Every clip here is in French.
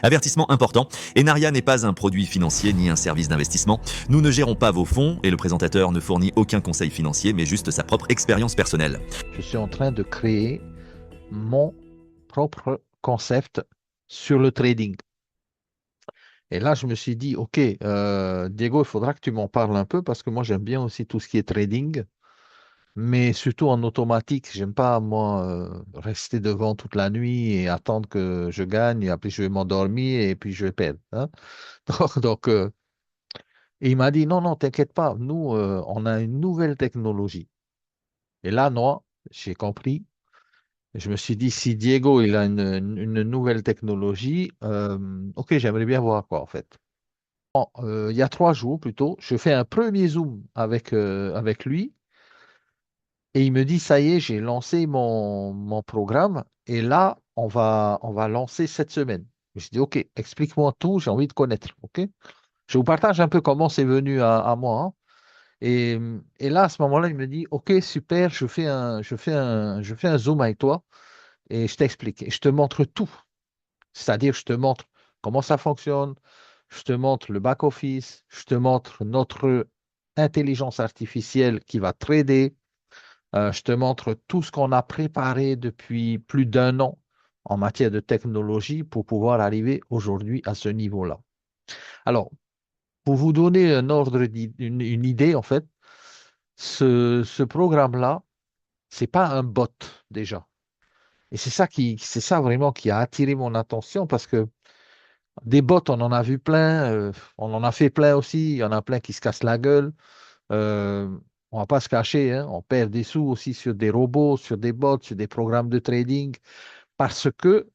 Avertissement important, Enaria n'est pas un produit financier ni un service d'investissement. Nous ne gérons pas vos fonds et le présentateur ne fournit aucun conseil financier mais juste sa propre expérience personnelle. Je suis en train de créer mon propre concept sur le trading. Et là, je me suis dit, OK, Diego, il faudra que tu m'en parles un peu parce que moi, j'aime bien aussi tout ce qui est trading, mais surtout en automatique. J'aime pas, moi, rester devant toute la nuit et attendre que je gagne et après je vais m'endormir et puis je vais perdre, hein. Donc, et il m'a dit, non, non, t'inquiète pas, nous, on a une nouvelle technologie. Et là, non, j'ai compris. Je me suis dit, si Diego, il a une nouvelle technologie, OK, j'aimerais bien voir quoi, en fait. Il y a 3 jours plutôt, je fais un premier Zoom avec lui et il me dit, ça y est, j'ai lancé mon programme et là, on va lancer cette semaine. Je dis, OK, explique-moi tout, j'ai envie de connaître. OK? Je vous partage un peu comment c'est venu à moi, hein. Et là, à ce moment-là, il me dit, OK, super, je fais un Zoom avec toi et je t'explique. Et je te montre tout. C'est-à-dire, je te montre comment ça fonctionne, je te montre le back-office, je te montre notre intelligence artificielle qui va trader, je te montre tout ce qu'on a préparé depuis plus d'1 an en matière de technologie pour pouvoir arriver aujourd'hui à ce niveau-là. Alors, pour vous donner un ordre, une idée, en fait, ce programme-là, c'est pas un bot déjà. Et c'est ça vraiment qui a attiré mon attention parce que des bots, on en a vu plein, on en a fait plein aussi. Il y en a plein qui se cassent la gueule. Euh, on va pas se cacher, hein, on perd des sous aussi sur des robots, sur des bots, sur des programmes de trading parce que,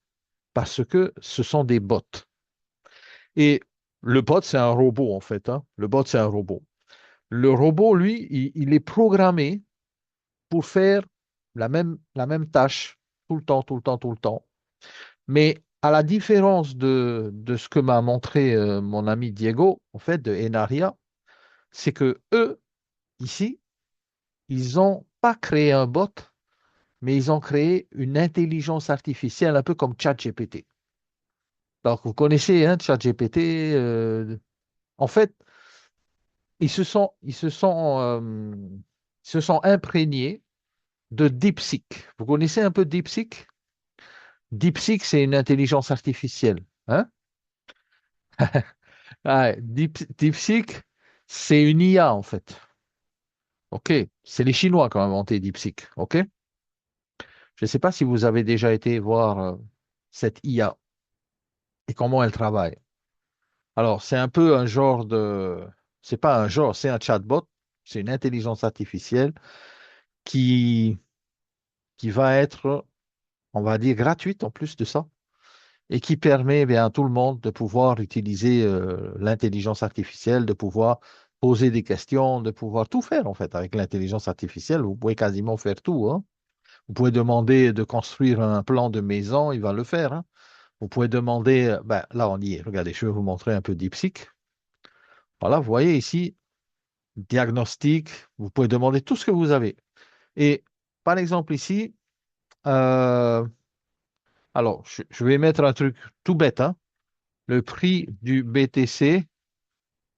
parce que ce sont des bots. Et le bot, c'est un robot en fait, hein. Le bot, c'est un robot. Le robot, lui, il est programmé pour faire la même tâche tout le temps, tout le temps, tout le temps. Mais à la différence de ce que m'a montré mon ami Diego, en fait, de Enaria, c'est que eux, ici, ils n'ont pas créé un bot, mais ils ont créé une intelligence artificielle un peu comme ChatGPT. Donc, vous connaissez, hein, ChatGPT. En fait, ils se sont imprégnés de DeepSeek. Vous connaissez un peu DeepSeek? DeepSeek, c'est une intelligence artificielle, hein? Ah, DeepSeek, c'est une IA en fait. OK? C'est les Chinois qui ont inventé DeepSeek. OK? Je ne sais pas si vous avez déjà été voir cette IA et comment elle travaille. Alors, c'est un peu un genre de. C'est pas un genre, c'est un chatbot. C'est une intelligence artificielle qui, qui va être, on va dire, gratuite en plus de ça et qui permet bien, à tout le monde de pouvoir utiliser l'intelligence artificielle, de pouvoir poser des questions, de pouvoir tout faire en fait avec l'intelligence artificielle. Vous pouvez quasiment faire tout, hein. Vous pouvez demander de construire un plan de maison, il va le faire, hein. Vous pouvez demander, ben, là on y est, regardez, je vais vous montrer un peu DeepSeek. Voilà, vous voyez ici, diagnostic, vous pouvez demander tout ce que vous avez. Et par exemple ici, euh, alors je vais mettre un truc tout bête, hein. Le prix du BTC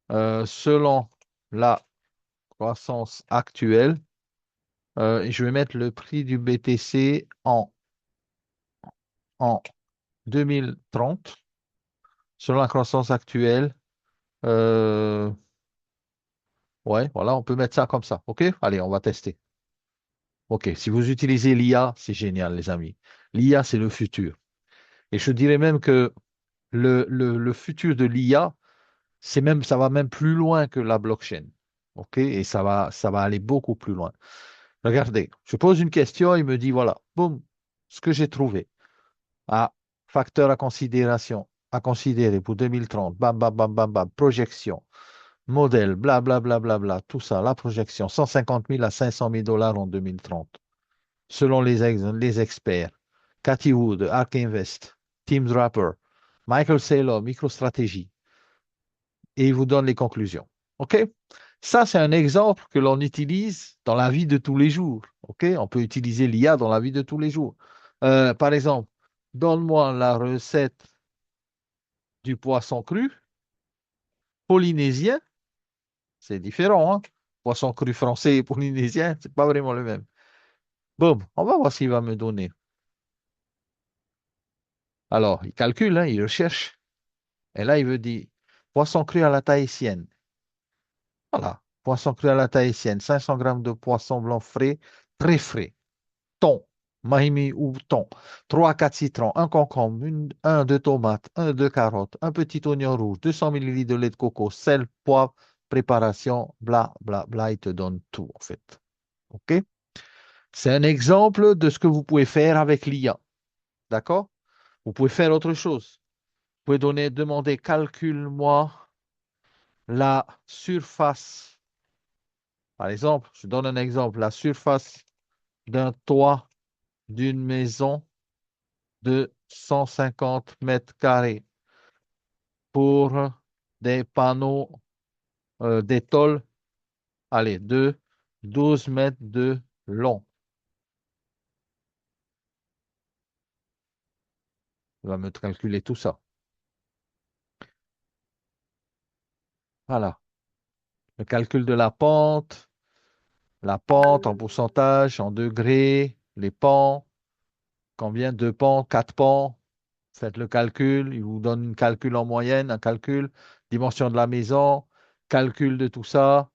selon la croissance actuelle. Et je vais mettre le prix du BTC en 2030 selon la croissance actuelle. Euh, ouais, voilà, on peut mettre ça comme ça. OK? Allez, on va tester. OK, si vous utilisez l'IA, c'est génial, les amis. L'IA, c'est le futur. Et je dirais même que le futur de l'IA, ça va même plus loin que la blockchain. OK? Et ça va aller beaucoup plus loin. Regardez, je pose une question, il me dit, voilà, boum, ce que j'ai trouvé. Ah, facteur à considérer pour 2030, bam, bam, bam, bam, bam, projection, modèle, bla, bla, bla, bla, bla, tout ça, la projection, 150 000 à 500 000 dollars en 2030, selon les experts. Cathy Wood, Ark Invest, Tim Draper, Michael Saylor, MicroStrategy, et il vous donne les conclusions. OK? Ça, c'est un exemple que l'on utilise dans la vie de tous les jours. OK? On peut utiliser l'IA dans la vie de tous les jours. Par exemple, donne-moi la recette du poisson cru polynésien, c'est différent, hein. Poisson cru français et polynésien, c'est pas vraiment le même. Bon, on va voir s'il va me donner. Alors, il calcule, hein, il recherche. Et là, il veut dire poisson cru à la tahitienne. Voilà, poisson cru à la tahitienne, 500 grammes de poisson blanc frais, très frais. Thon, mahimi ou thon, 3 à 4 citrons, un concombre, un, deux tomates, un, deux carottes, un petit oignon rouge, 200 millilitres de lait de coco, sel, poivre, préparation, bla, bla, bla, il te donne tout, en fait. OK? C'est un exemple de ce que vous pouvez faire avec l'IA. D'accord? Vous pouvez faire autre chose. Vous pouvez demander, calcule-moi la surface. Par exemple, je donne un exemple, la surface d'un toit d'une maison de 150 mètres carrés pour des panneaux, des tôles, allez, de 12 mètres de long. Il va me calculer tout ça. Voilà. Le calcul de la pente en pourcentage, en degrés, les pans, combien de pans, 4 pans. Faites le calcul, il vous donne un calcul en moyenne, un calcul, dimension de la maison, calcul de tout ça,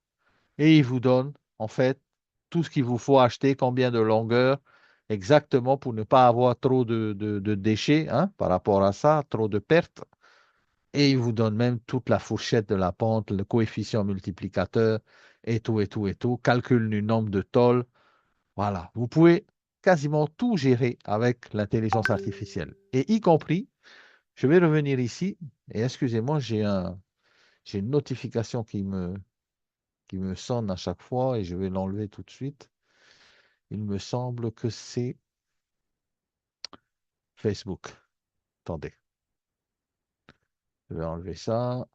et il vous donne en fait tout ce qu'il vous faut acheter, combien de longueur, exactement pour ne pas avoir trop de déchets, hein, par rapport à ça, trop de pertes. Et il vous donne même toute la fourchette de la pente, le coefficient multiplicateur, et tout, et tout, et tout, calcul du nombre de tôles. Voilà, vous pouvez quasiment tout gérer avec l'intelligence artificielle, et y compris je vais revenir ici et excusez-moi, j'ai une notification qui me sonne à chaque fois et je vais l'enlever tout de suite. Il me semble que c'est Facebook. Attendez, je vais enlever ça.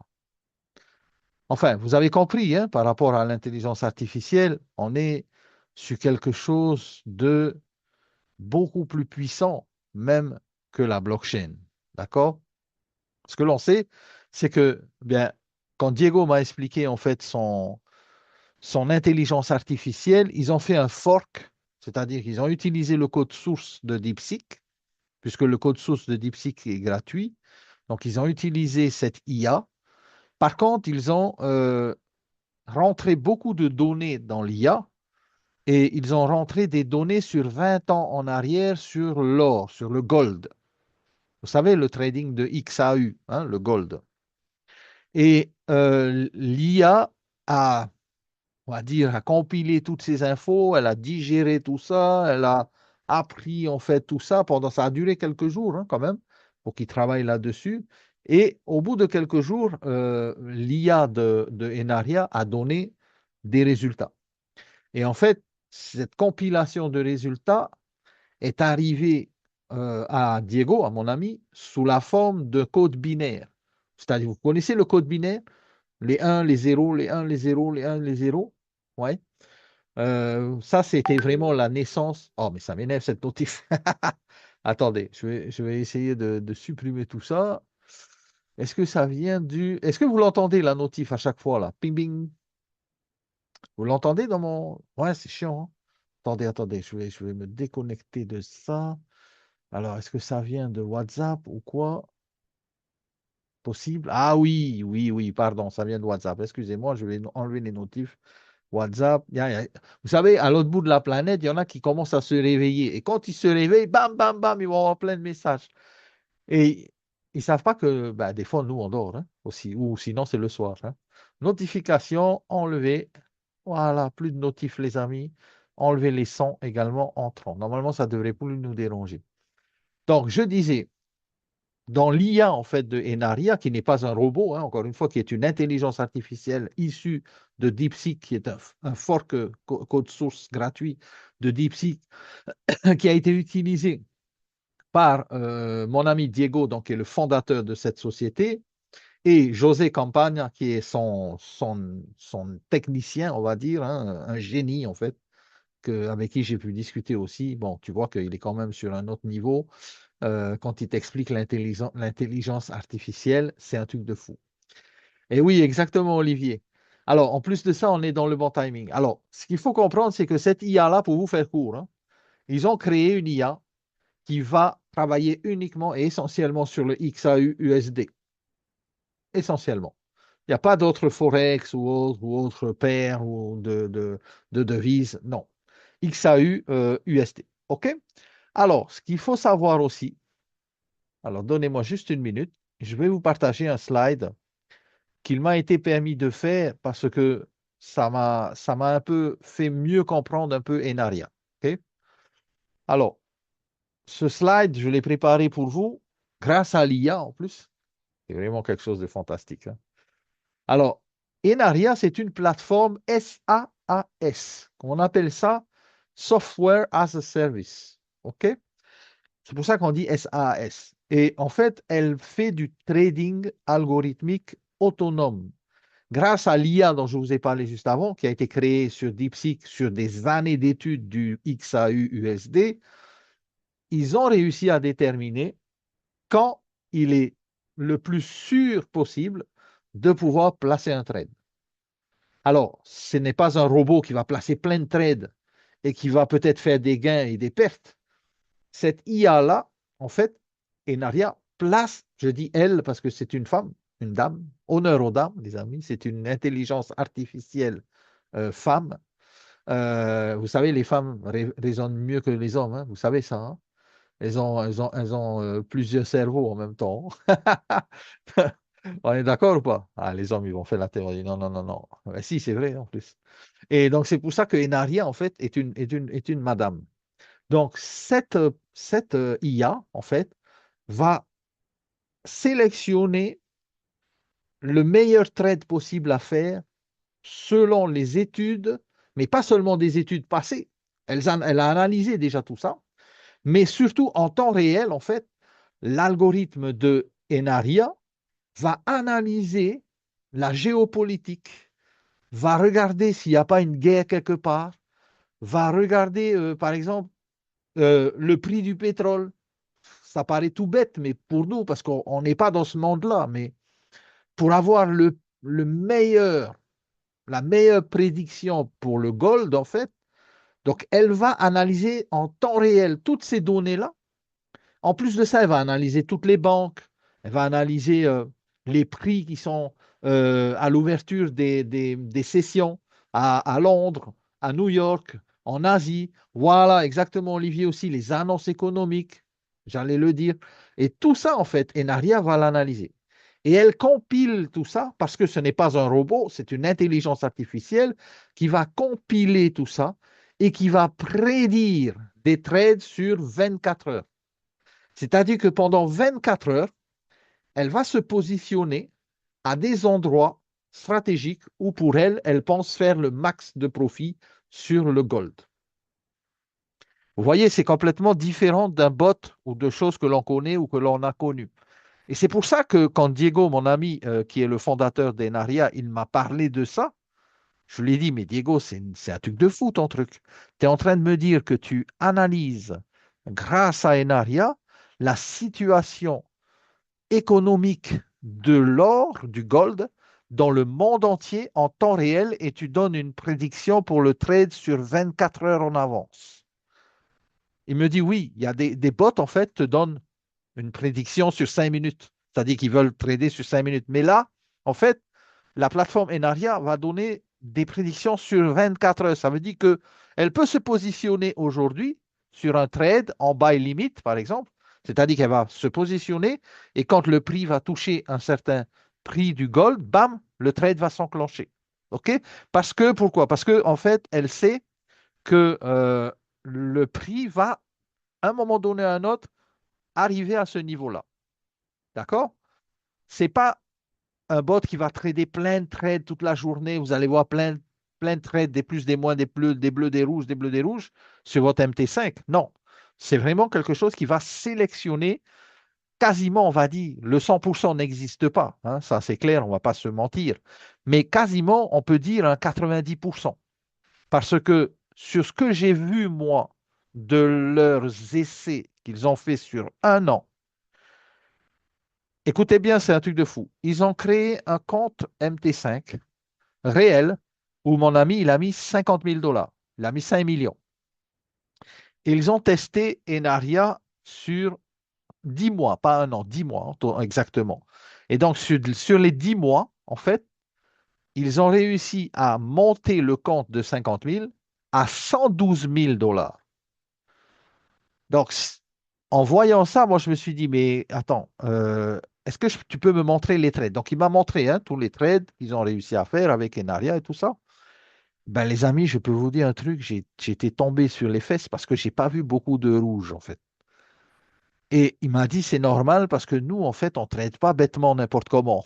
Enfin, vous avez compris, hein, par rapport à l'intelligence artificielle, on est sur quelque chose de beaucoup plus puissant même que la blockchain. D'accord? Ce que l'on sait, c'est que, bien, quand Diego m'a expliqué en fait son intelligence artificielle, ils ont fait un fork, c'est-à-dire qu'ils ont utilisé le code source de DeepSeek, puisque le code source de DeepSeek est gratuit. Donc, ils ont utilisé cette IA. Par contre, ils ont rentré beaucoup de données dans l'IA et ils ont rentré des données sur 20 ans en arrière sur l'or, sur le gold. Vous savez, le trading de XAU, hein, le gold. Et l'IA a on va dire, a compilé toutes ces infos, elle a digéré tout ça, elle a appris en fait tout ça pendant, ça a duré quelques jours hein, quand même, pour qu'ils travaillent là-dessus. Et au bout de quelques jours, l'IA de Enaria a donné des résultats. Et en fait, cette compilation de résultats est arrivée à Diego, à mon ami, sous la forme de code binaire. C'est-à-dire, vous connaissez le code binaire? Les 1, les 0, les 1, les 0, les 1, les 0. Ouais. Ça, c'était vraiment la naissance. Oh, mais ça m'énerve cette notif. Attendez, je vais essayer de supprimer tout ça. Est-ce que ça vient du. Est-ce que vous l'entendez, la notif, à chaque fois, là? Ping, ping. Vous l'entendez dans mon. Ouais, c'est chiant, hein. Attendez, attendez, je vais me déconnecter de ça. Alors, est-ce que ça vient de WhatsApp ou quoi? Possible? Ah oui, oui, oui, pardon, ça vient de WhatsApp. Excusez-moi, je vais enlever les notifs. WhatsApp. Vous savez, à l'autre bout de la planète, il y en a qui commencent à se réveiller. Et quand ils se réveillent, bam, bam, bam, ils vont avoir plein de messages. Et ils ne savent pas que bah, des fois, nous, on dort hein, aussi. Ou sinon, c'est le soir. Hein. Notification enlevée. Voilà, plus de notifs, les amis. Enlever les sons également entrants. Normalement, ça ne devrait plus nous déranger. Donc, je disais, dans l'IA en fait de Enaria, qui n'est pas un robot, hein, encore une fois, qui est une intelligence artificielle issue de DeepSeek, qui est un fork code source gratuit de DeepSeek, qui a été utilisé par mon ami Diego, donc, qui est le fondateur de cette société, et José Campagne, qui est son technicien, on va dire, hein, un génie en fait, avec qui j'ai pu discuter aussi. Bon, tu vois qu'il est quand même sur un autre niveau. quand il t'explique l'intelligence artificielle, c'est un truc de fou. Et oui, exactement, Olivier. Alors, en plus de ça, on est dans le bon timing. Alors, ce qu'il faut comprendre, c'est que cette IA-là, pour vous faire court, hein, ils ont créé une IA qui va travailler uniquement et essentiellement sur le XAU-USD. Essentiellement. Il n'y a pas d'autres Forex ou autres paires ou de devises. Non. XAU-USD. OK? Alors, ce qu'il faut savoir aussi, alors donnez-moi juste une minute, je vais vous partager un slide qu'il m'a été permis de faire parce que ça m'a un peu fait mieux comprendre un peu Enaria. OK? Alors, ce slide, je l'ai préparé pour vous grâce à l'IA en plus. C'est vraiment quelque chose de fantastique, hein. Alors, Enaria, c'est une plateforme SaaS. On appelle ça Software as a Service. OK? C'est pour ça qu'on dit SaaS. Et en fait, elle fait du trading algorithmique autonome. Grâce à l'IA dont je vous ai parlé juste avant, qui a été créée sur DeepSeek sur des années d'études du XAU-USD, ils ont réussi à déterminer quand il est le plus sûr possible de pouvoir placer un trade. Alors, ce n'est pas un robot qui va placer plein de trades et qui va peut-être faire des gains et des pertes. Cette IA-là, en fait, Enaria place, je dis elle parce que c'est une femme, une dame, honneur aux dames, les amis, c'est une intelligence artificielle femme. Vous savez, les femmes raisonnent mieux que les hommes, hein, vous savez ça, hein. Elles ont plusieurs cerveaux en même temps. On est d'accord ou pas? Ah, les hommes, ils vont faire la théorie. Non, non, non, non. Mais si, c'est vrai en plus. Et donc, c'est pour ça que Enaria, en fait, est une madame. Donc, cette IA, en fait, va sélectionner le meilleur trade possible à faire selon les études, mais pas seulement des études passées. Elle a analysé déjà tout ça, mais surtout en temps réel, en fait, l'algorithme de Enaria va analyser la géopolitique, va regarder s'il n'y a pas une guerre quelque part, va regarder, par exemple, le prix du pétrole. Ça paraît tout bête, mais pour nous, parce qu'on n'est pas dans ce monde-là, mais pour avoir le meilleur, la meilleure prédiction pour le gold, en fait, donc elle va analyser en temps réel toutes ces données-là. En plus de ça, elle va analyser toutes les banques, elle va analyser les prix qui sont à l'ouverture des sessions à Londres, à New York, en Asie. Voilà, exactement, Olivier aussi, les annonces économiques, j'allais le dire. Et tout ça, en fait, Enaria va l'analyser. Et elle compile tout ça parce que ce n'est pas un robot, c'est une intelligence artificielle qui va compiler tout ça et qui va prédire des trades sur 24 heures. C'est-à-dire que pendant 24 heures, elle va se positionner à des endroits stratégiques où pour elle, elle pense faire le max de profit sur le gold. Vous voyez, c'est complètement différent d'un bot ou de choses que l'on connaît ou que l'on a connues. Et c'est pour ça que quand Diego, mon ami, qui est le fondateur d'Enaria, il m'a parlé de ça, je lui ai dit, mais Diego, c'est un truc de fou ton truc. Tu es en train de me dire que tu analyses, grâce à Enaria, la situation économique de l'or, du gold, dans le monde entier en temps réel et tu donnes une prédiction pour le trade sur 24 heures en avance. Il me dit oui, il y a des bots en fait te donnent une prédiction sur 5 minutes, c'est-à-dire qu'ils veulent trader sur 5 minutes. Mais là, en fait, la plateforme Enaria va donner des prédictions sur 24 heures. Ça veut dire qu'elle peut se positionner aujourd'hui sur un trade en buy limit, par exemple. C'est-à-dire qu'elle va se positionner et quand le prix va toucher un certain prix du gold, bam, le trade va s'enclencher. OK? Pourquoi? Parce que, en fait, elle sait que le prix va, à un moment donné à un autre, arriver à ce niveau-là. D'accord? C'est pas un bot qui va trader plein de trades toute la journée. Vous allez voir plein de trades, des plus, des moins, des bleus, des rouges, des bleus, des rouges sur votre MT5. Non. C'est vraiment quelque chose qui va sélectionner quasiment, on va dire, le 100% n'existe pas, hein, ça c'est clair, on ne va pas se mentir, mais quasiment, on peut dire un 90%. Parce que sur ce que j'ai vu, moi, de leurs essais qu'ils ont fait sur un an, écoutez bien, c'est un truc de fou. Ils ont créé un compte MT5 réel où mon ami, il a mis 50 000 dollars. Il a mis 5 millions. Ils ont testé Enaria sur 10 mois, pas un an, 10 mois exactement. Et donc, sur les 10 mois, en fait, ils ont réussi à monter le compte de 50 000 à 112 000 dollars. Donc, en voyant ça, moi, je me suis dit, mais attends, est-ce que tu peux me montrer les trades? Donc, il m'a montré hein, tous les trades qu'ils ont réussi à faire avec Enaria et tout ça. Ben, les amis, je peux vous dire un truc, j'étais tombé sur les fesses parce que j'ai pas vu beaucoup de rouge, en fait. Et il m'a dit, c'est normal parce que nous, en fait, on ne traite pas bêtement n'importe comment.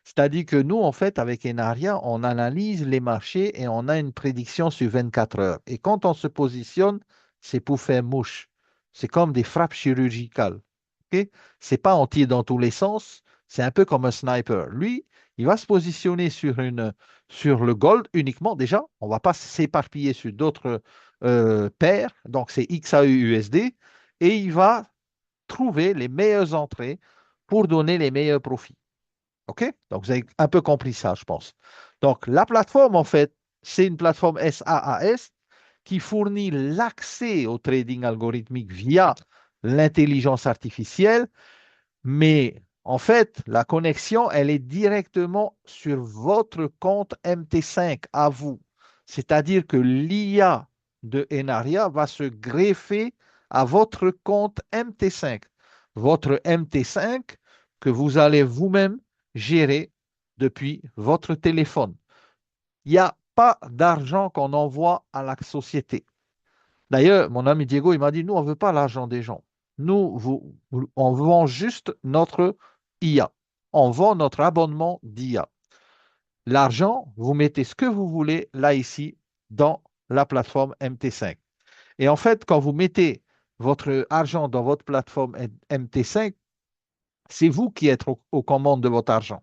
C'est-à-dire que nous, en fait, avec Enaria, on analyse les marchés et on a une prédiction sur 24 heures. Et quand on se positionne, c'est pour faire mouche. C'est comme des frappes chirurgicales. Ok. C'est pas on tire dans tous les sens, c'est un peu comme un sniper. Lui, il va se positionner sur le gold uniquement. Déjà, on ne va pas s'éparpiller sur d'autres paires. Donc, c'est XAUUSD. Et il va trouver les meilleures entrées pour donner les meilleurs profits. OK? Donc, vous avez un peu compris ça, je pense. Donc, la plateforme, en fait, c'est une plateforme SaaS qui fournit l'accès au trading algorithmique via l'intelligence artificielle, mais en fait, la connexion, elle est directement sur votre compte MT5 à vous. C'est-à-dire que l'IA de Enaria va se greffer à votre compte MT5. Votre MT5 que vous allez vous-même gérer depuis votre téléphone. Il n'y a pas d'argent qu'on envoie à la société. D'ailleurs, mon ami Diego, il m'a dit, nous, on ne veut pas l'argent des gens. Nous, on vend juste notre IA. On vend notre abonnement d'IA. L'argent, vous mettez ce que vous voulez là, ici, dans la plateforme MT5. Et en fait, quand vous mettez votre argent dans votre plateforme MT5, c'est vous qui êtes aux commandes de votre argent.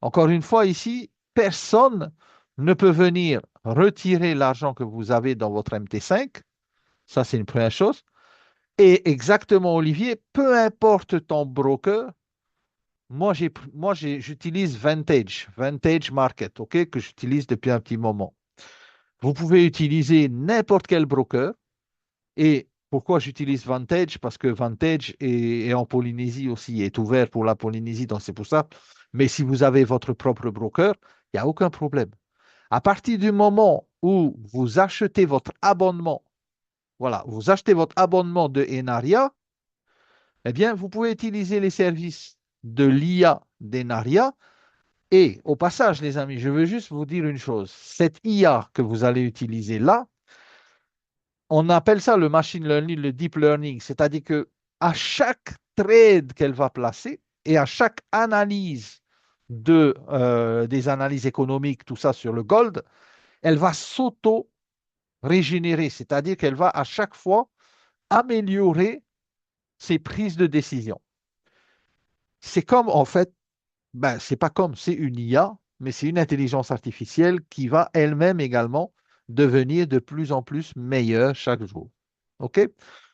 Encore une fois, ici, personne ne peut venir retirer l'argent que vous avez dans votre MT5. Ça, c'est une première chose. Et exactement, Olivier, peu importe ton broker, j'utilise Vantage Market, ok, que j'utilise depuis un petit moment. Vous pouvez utiliser n'importe quel broker. Et pourquoi j'utilise Vantage? Parce que Vantage est en Polynésie aussi, est ouvert pour la Polynésie, donc c'est pour ça. Mais si vous avez votre propre broker, il n'y a aucun problème. À partir du moment où vous achetez votre abonnement, voilà, vous achetez votre abonnement de Enaria, eh bien, vous pouvez utiliser les services de l'IA d'Enaria. Et au passage, les amis, je veux juste vous dire une chose. Cette IA que vous allez utiliser là, on appelle ça le machine learning, le deep learning. C'est-à-dire que à chaque trade qu'elle va placer et à chaque analyse des analyses économiques, tout ça sur le gold, elle va s'auto-régénérer. C'est-à-dire qu'elle va à chaque fois améliorer ses prises de décision. C'est comme, en fait, ben, c'est pas comme, c'est une IA, mais c'est une intelligence artificielle qui va elle-même également devenir de plus en plus meilleure chaque jour. OK?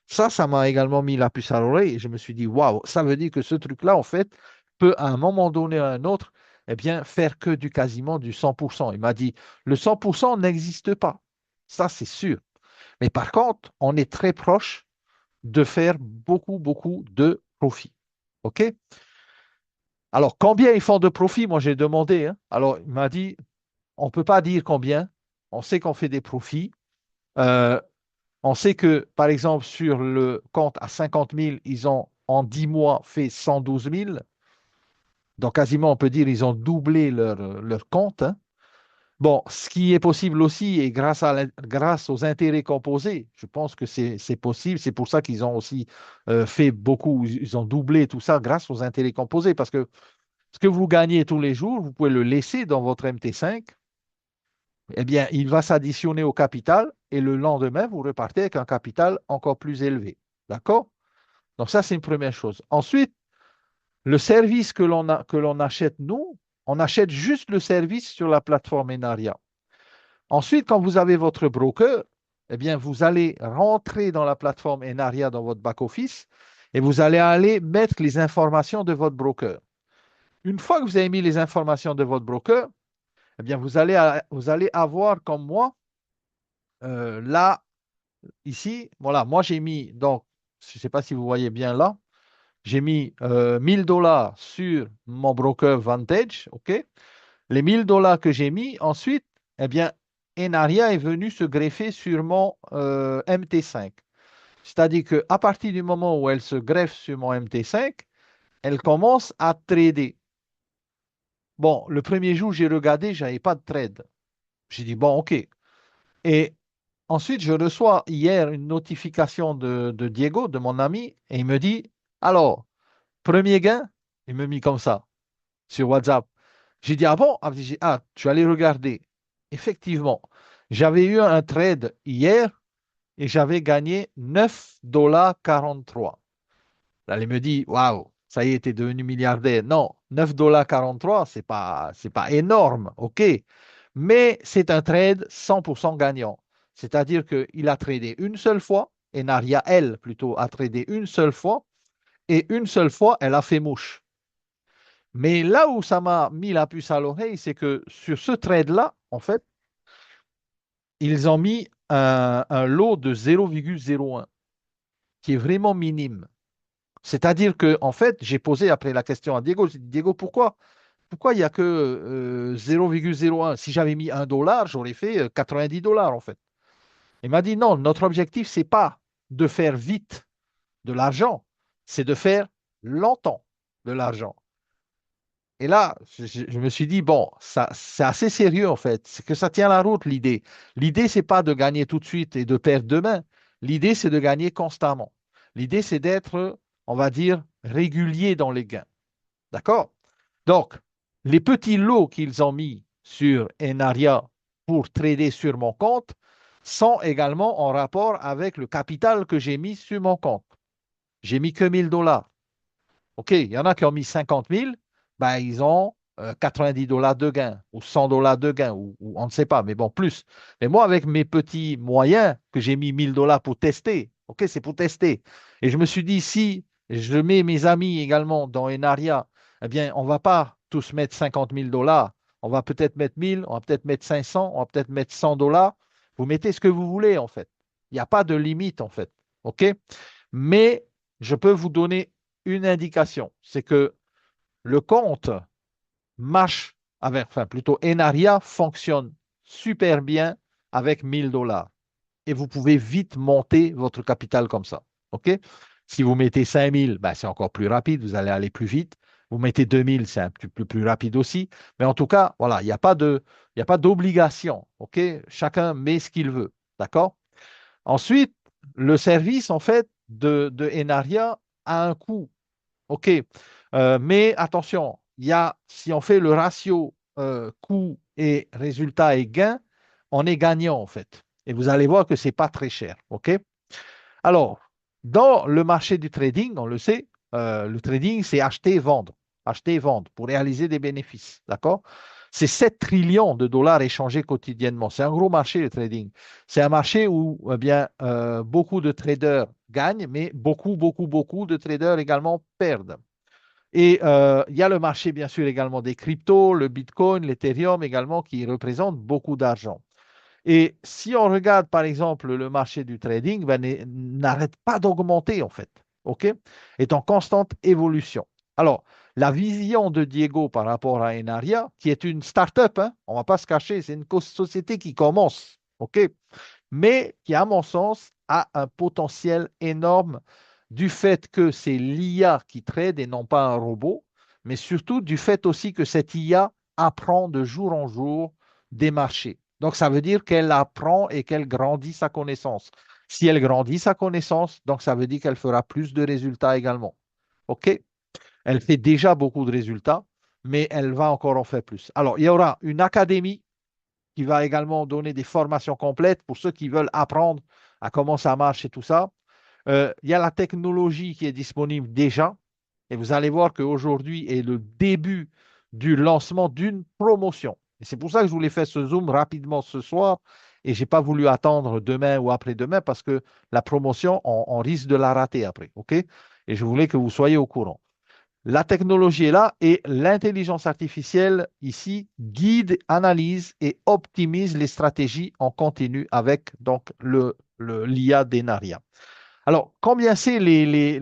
Ça m'a également mis la puce à l'oreille et je me suis dit, waouh, ça veut dire que ce truc-là, en fait, peut à un moment donné ou à un autre, eh bien, faire que du quasiment du 100%. Il m'a dit, le 100% n'existe pas. Ça, c'est sûr. Mais par contre, on est très proche de faire beaucoup, beaucoup de profit. OK? Alors, combien ils font de profit? Moi, j'ai demandé, hein. Alors, il m'a dit, on ne peut pas dire combien. On sait qu'on fait des profits. Euh, on sait que, par exemple, sur le compte à 50 000, ils ont en 10 mois fait 112 000. Donc, quasiment, on peut dire ils ont doublé leur compte, hein. Bon, ce qui est possible aussi, et grâce aux intérêts composés, je pense que c'est possible. C'est pour ça qu'ils ont aussi fait beaucoup, ils ont doublé tout ça grâce aux intérêts composés. Parce que ce que vous gagnez tous les jours, vous pouvez le laisser dans votre MT5, eh bien, il va s'additionner au capital et le lendemain, vous repartez avec un capital encore plus élevé. D'accord? Donc ça, c'est une première chose. Ensuite, le service que l'on achète, nous, on achète juste le service sur la plateforme Enaria. Ensuite, quand vous avez votre broker, eh bien, vous allez rentrer dans la plateforme Enaria dans votre back-office et vous allez aller mettre les informations de votre broker. Une fois que vous avez mis les informations de votre broker, eh bien, vous allez avoir comme moi, là, ici, voilà, moi j'ai mis, donc, je ne sais pas si vous voyez bien là, j'ai mis 1000 dollars sur mon broker Vantage, OK? Les 1000 dollars que j'ai mis, ensuite, eh bien, Enaria est venu se greffer sur mon MT5. C'est-à-dire qu'à partir du moment où elle se greffe sur mon MT5, elle commence à trader. Bon, le premier jour, j'ai regardé, je n'avais pas de trade. J'ai dit, bon, OK. Et ensuite, je reçois hier une notification de Diego, de mon ami, et il me dit, alors, premier gain, il me mit comme ça, sur WhatsApp. J'ai dit, ah bon? Ah, j'ai dit, ah, tu allais regarder. Effectivement, j'avais eu un trade hier et j'avais gagné 9,43 $. Là, il me dit, waouh, ça y est, t'es devenu milliardaire. Non, 9,43 $, c'est pas énorme, OK. Mais c'est un trade 100% gagnant. C'est-à-dire qu'il a tradé une seule fois, et Naria, elle, plutôt, a tradé une seule fois, et une seule fois, elle a fait mouche. Mais là où ça m'a mis la puce à l'oreille, c'est que sur ce trade-là, en fait, ils ont mis un lot de 0,01 qui est vraiment minime. C'est-à-dire que, en fait, j'ai posé après la question à Diego, j'ai dit, Diego, pourquoi il n'y a que 0,01? Si j'avais mis 1 $, j'aurais fait 90 dollars, en fait. Il m'a dit, non, notre objectif, c'est pas de faire vite de l'argent, c'est de faire longtemps de l'argent. Et là, je me suis dit, bon, ça, c'est assez sérieux en fait. C'est que ça tient la route, l'idée. L'idée, c'est pas de gagner tout de suite et de perdre demain. L'idée, c'est de gagner constamment. L'idée, c'est d'être, on va dire, régulier dans les gains. D'accord? Donc, les petits lots qu'ils ont mis sur Enaria pour trader sur mon compte sont également en rapport avec le capital que j'ai mis sur mon compte. J'ai mis que 1000 dollars. OK, il y en a qui ont mis 50 000, ben, ils ont 90 dollars de gain ou 100 dollars de gain ou on ne sait pas, mais bon, plus. Mais moi, avec mes petits moyens que j'ai mis 1000 dollars pour tester, OK, c'est pour tester. Et je me suis dit, si je mets mes amis également dans Enaria, eh bien, on ne va pas tous mettre 50 000 dollars. On va peut-être mettre 1000, on va peut-être mettre 500, on va peut-être mettre 100 dollars. Vous mettez ce que vous voulez, en fait. Il n'y a pas de limite, en fait. OK? Mais je peux vous donner une indication, c'est que le compte marche avec, enfin plutôt Enaria fonctionne super bien avec 1000 dollars. Et vous pouvez vite monter votre capital comme ça. OK? Si vous mettez 5000, ben, c'est encore plus rapide, vous allez aller plus vite. Vous mettez 2000, c'est un petit peu plus rapide aussi. Mais en tout cas, voilà, il y a pas d'obligation. OK? Chacun met ce qu'il veut. D'accord? Ensuite, le service, en fait, de Enaria a un coût. OK. Mais attention, si on fait le ratio coût et résultat et gain, on est gagnant en fait. Et vous allez voir que ce n'est pas très cher. OK? Alors, dans le marché du trading, on le sait, le trading, c'est acheter et vendre. Acheter et vendre pour réaliser des bénéfices. D'accord? C'est 7 trillions de dollars échangés quotidiennement. C'est un gros marché, le trading. C'est un marché où eh bien, beaucoup de traders gagnent, mais beaucoup de traders également perdent. Et il y a le marché, bien sûr, également des cryptos, le Bitcoin, l'Ethereum également, qui représentent beaucoup d'argent. Et si on regarde, par exemple, le marché du trading, ben, n'arrête pas d'augmenter, en fait. OK? Est en constante évolution. Alors, la vision de Diego par rapport à Enaria, qui est une start-up, hein, on ne va pas se cacher, c'est une société qui commence. OK? Mais qui, à mon sens, a un potentiel énorme du fait que c'est l'IA qui trade et non pas un robot, mais surtout du fait aussi que cette IA apprend de jour en jour des marchés. Donc, ça veut dire qu'elle apprend et qu'elle grandit sa connaissance. Si elle grandit sa connaissance, donc ça veut dire qu'elle fera plus de résultats également. OK? Elle fait déjà beaucoup de résultats, mais elle va encore en faire plus. Alors, il y aura une académie qui va également donner des formations complètes pour ceux qui veulent apprendre à comment ça marche et tout ça. Il y a la technologie qui est disponible déjà. Et vous allez voir qu'aujourd'hui est le début du lancement d'une promotion. Et c'est pour ça que je voulais faire ce zoom rapidement ce soir et j'ai pas voulu attendre demain ou après-demain parce que la promotion, on risque de la rater après. OK? Et je voulais que vous soyez au courant. La technologie est là et l'intelligence artificielle ici guide, analyse et optimise les stratégies en continu avec donc l'IA d'Enaria. Alors, combien c'est les,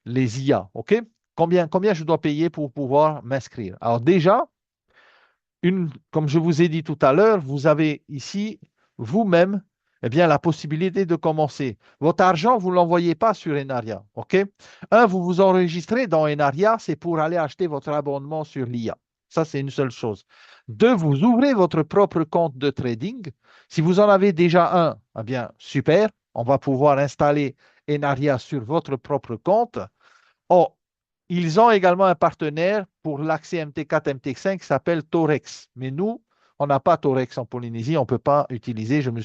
les IA, OK? Combien je dois payer pour pouvoir m'inscrire? Alors déjà, comme je vous ai dit tout à l'heure, vous avez ici vous-même eh bien, la possibilité de commencer. Votre argent, vous ne l'envoyez pas sur Enaria. OK? Un, vous vous enregistrez dans Enaria, c'est pour aller acheter votre abonnement sur l'IA. Ça, c'est une seule chose. Deux, vous ouvrez votre propre compte de trading. Si vous en avez déjà un, eh bien, super. On va pouvoir installer Enaria sur votre propre compte. Oh, ils ont également un partenaire pour l'accès MT4, MT5 qui s'appelle Torex. Mais nous, on n'a pas Torex en Polynésie, on ne peut pas utiliser. Je me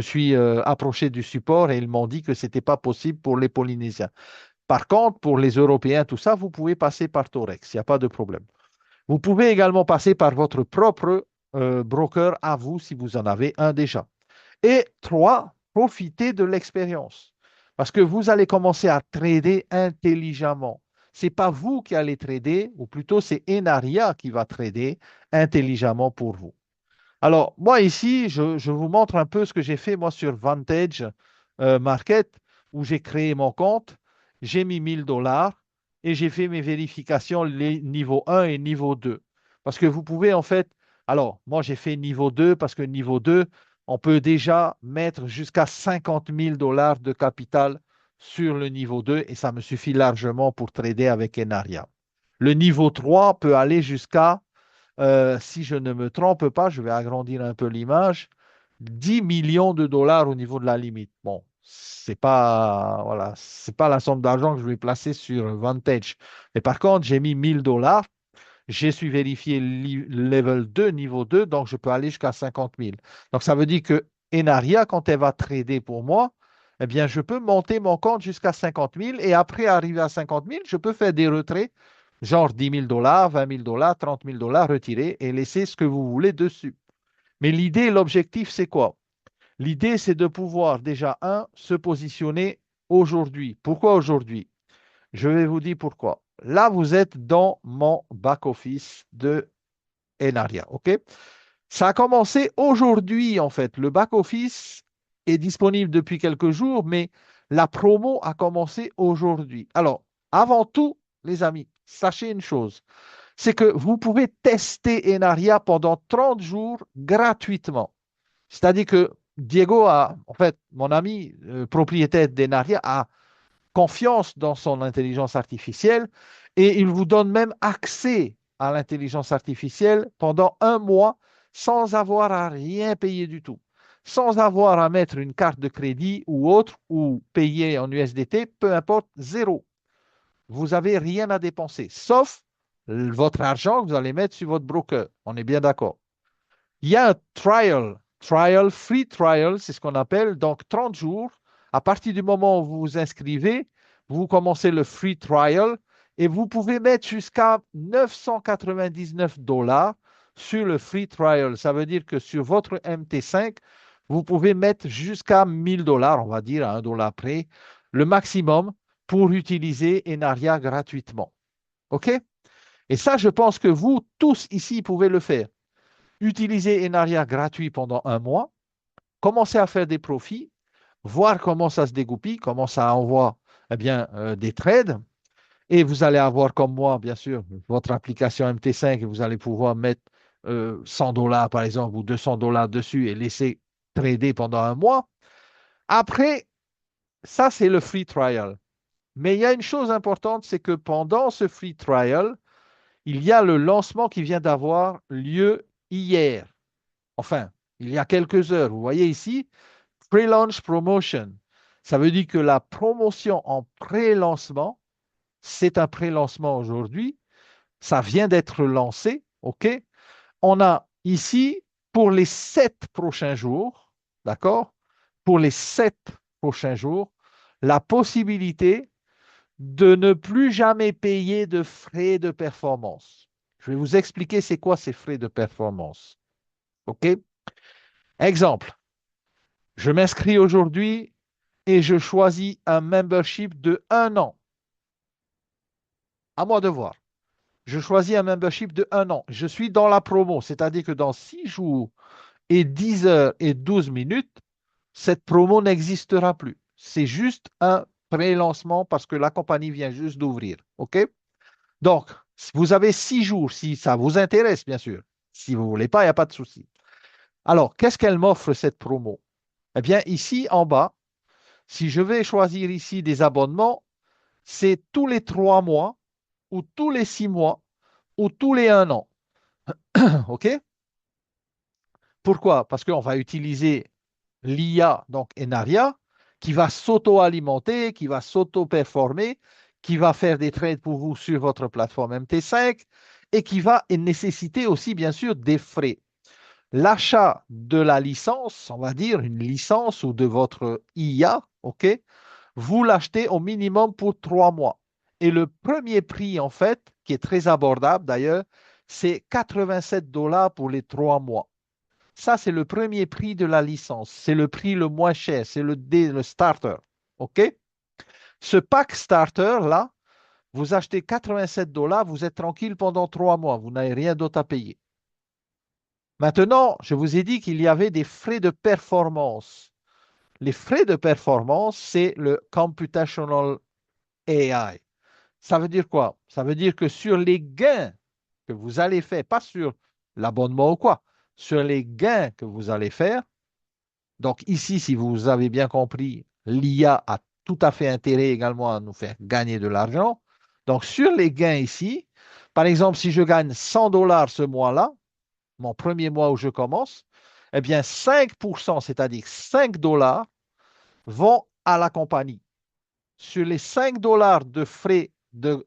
suis approché du support et ils m'ont dit que ce n'était pas possible pour les Polynésiens. Par contre, pour les Européens, tout ça, vous pouvez passer par Torex, il n'y a pas de problème. Vous pouvez également passer par votre propre broker à vous si vous en avez un déjà. Et trois, profitez de l'expérience. Parce que vous allez commencer à trader intelligemment. Ce n'est pas vous qui allez trader, ou plutôt c'est Enaria qui va trader intelligemment pour vous. Alors, moi ici, je vous montre un peu ce que j'ai fait moi sur Vantage Market, où j'ai créé mon compte, j'ai mis 1000 $ et j'ai fait mes vérifications les niveau 1 et niveau 2. Parce que vous pouvez en fait, alors moi j'ai fait niveau 2 parce que niveau 2, on peut déjà mettre jusqu'à 50 000 $ de capital sur le niveau 2 et ça me suffit largement pour trader avec Enaria. Le niveau 3 peut aller jusqu'à si je ne me trompe pas, je vais agrandir un peu l'image, 10 millions de dollars au niveau de la limite. Bon, voilà, c'est pas la somme d'argent que je vais placer sur Vantage. Mais par contre, j'ai mis 1000 $. J'ai su vérifier level 2, niveau 2, donc je peux aller jusqu'à 50 000. Donc ça veut dire que Enaria, quand elle va trader pour moi, eh bien, je peux monter mon compte jusqu'à 50 000 et après arriver à 50 000, je peux faire des retraits, genre 10 000 $, 20 000 $, 30 000 $ retirés et laisser ce que vous voulez dessus. Mais l'idée, l'objectif, c'est quoi? L'idée, c'est de pouvoir déjà, un, se positionner aujourd'hui. Pourquoi aujourd'hui? Je vais vous dire pourquoi. Là, vous êtes dans mon back-office de Enaria. OK? Ça a commencé aujourd'hui, en fait. Le back-office est disponible depuis quelques jours, mais la promo a commencé aujourd'hui. Alors, avant tout, les amis, sachez une chose, c'est que vous pouvez tester Enaria pendant 30 jours gratuitement. C'est-à-dire que Diego en fait, mon ami propriétaire d'Enaria, a confiance dans son intelligence artificielle et il vous donne même accès à l'intelligence artificielle pendant un mois sans avoir à rien payer du tout, sans avoir à mettre une carte de crédit ou autre ou payer en USDT, peu importe, zéro. Vous n'avez rien à dépenser, sauf votre argent que vous allez mettre sur votre broker. On est bien d'accord. Il y a un free trial, c'est ce qu'on appelle, donc 30 jours. À partir du moment où vous vous inscrivez, vous commencez le free trial et vous pouvez mettre jusqu'à 999 $ sur le free trial. Ça veut dire que sur votre MT5, vous pouvez mettre jusqu'à 1000 $, on va dire à 1 $ près, le maximum pour utiliser Enaria gratuitement. OK? Et ça, je pense que vous tous ici pouvez le faire. Utilisez Enaria gratuit pendant un mois, commencez à faire des profits, voir comment ça se dégoupille, comment ça envoie eh bien, des trades. Et vous allez avoir, comme moi, bien sûr, votre application MT5 et vous allez pouvoir mettre 100 $ par exemple ou 200 $ dessus et laisser trader pendant un mois. Après, ça, c'est le free trial. Mais il y a une chose importante, c'est que pendant ce free trial, il y a le lancement qui vient d'avoir lieu hier. Enfin, il y a quelques heures. Vous voyez ici, pre-launch promotion. Ça veut dire que la promotion en pré-lancement, c'est un pré-lancement aujourd'hui. Ça vient d'être lancé. OK? On a ici, pour les 7 prochains jours, d'accord? Pour les 7 prochains jours, la possibilité de ne plus jamais payer de frais de performance. Je vais vous expliquer c'est quoi ces frais de performance. OK? Exemple, je m'inscris aujourd'hui et je choisis un membership de 1 an. À moi de voir. Je choisis un membership de 1 an. Je suis dans la promo, c'est-à-dire que dans 6 jours et 10 heures et 12 minutes, cette promo n'existera plus. C'est juste un pré-lancement parce que la compagnie vient juste d'ouvrir. OK? Donc, vous avez 6 jours si ça vous intéresse, bien sûr. Si vous ne voulez pas, il n'y a pas de souci. Alors, qu'est-ce qu'elle m'offre cette promo? Eh bien, ici en bas, si je vais choisir ici des abonnements, c'est tous les 3 mois ou tous les 6 mois ou tous les 1 an. OK? Pourquoi? Parce qu'on va utiliser l'IA, donc Enaria, qui va s'auto-alimenter, qui va s'auto-performer, qui va faire des trades pour vous sur votre plateforme MT5 et qui va nécessiter aussi, bien sûr, des frais. L'achat de la licence, on va dire une licence ou de votre IA, OK, vous l'achetez au minimum pour 3 mois. Et le premier prix, en fait, qui est très abordable d'ailleurs, c'est 87 dollars pour les 3 mois. Ça, c'est le premier prix de la licence. C'est le prix le moins cher. C'est le starter. OK? Ce pack starter, là, vous achetez 87 dollars, vous êtes tranquille pendant 3 mois. Vous n'avez rien d'autre à payer. Maintenant, je vous ai dit qu'il y avait des frais de performance. Les frais de performance, c'est le computational AI. Ça veut dire quoi? Ça veut dire que sur les gains que vous allez faire, pas sur l'abonnement ou quoi, sur les gains que vous allez faire, donc ici, si vous avez bien compris, l'IA a tout à fait intérêt également à nous faire gagner de l'argent. Donc sur les gains ici, par exemple, si je gagne 100 dollars ce mois-là, mon premier mois où je commence, eh bien 5%, c'est-à-dire 5 dollars, vont à la compagnie. Sur les 5 dollars de frais de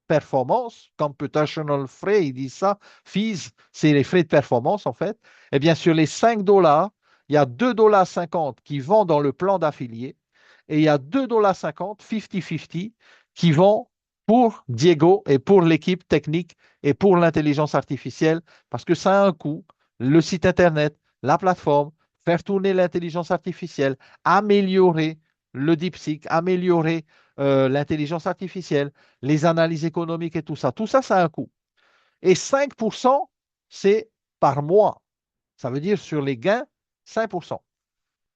performance, computational frais, ils disent ça, fees, c'est les frais de performance en fait, eh bien sur les 5 dollars, il y a 2,50 $ qui vont dans le plan d'affilié et il y a 2,50 $, 50-50, qui vont pour Diego et pour l'équipe technique et pour l'intelligence artificielle parce que ça a un coût. Le site Internet, la plateforme, faire tourner l'intelligence artificielle, améliorer le DeepSeek, améliorer l'intelligence artificielle, les analyses économiques et tout ça. Tout ça, ça a un coût. Et 5%, c'est par mois. Ça veut dire sur les gains, 5%.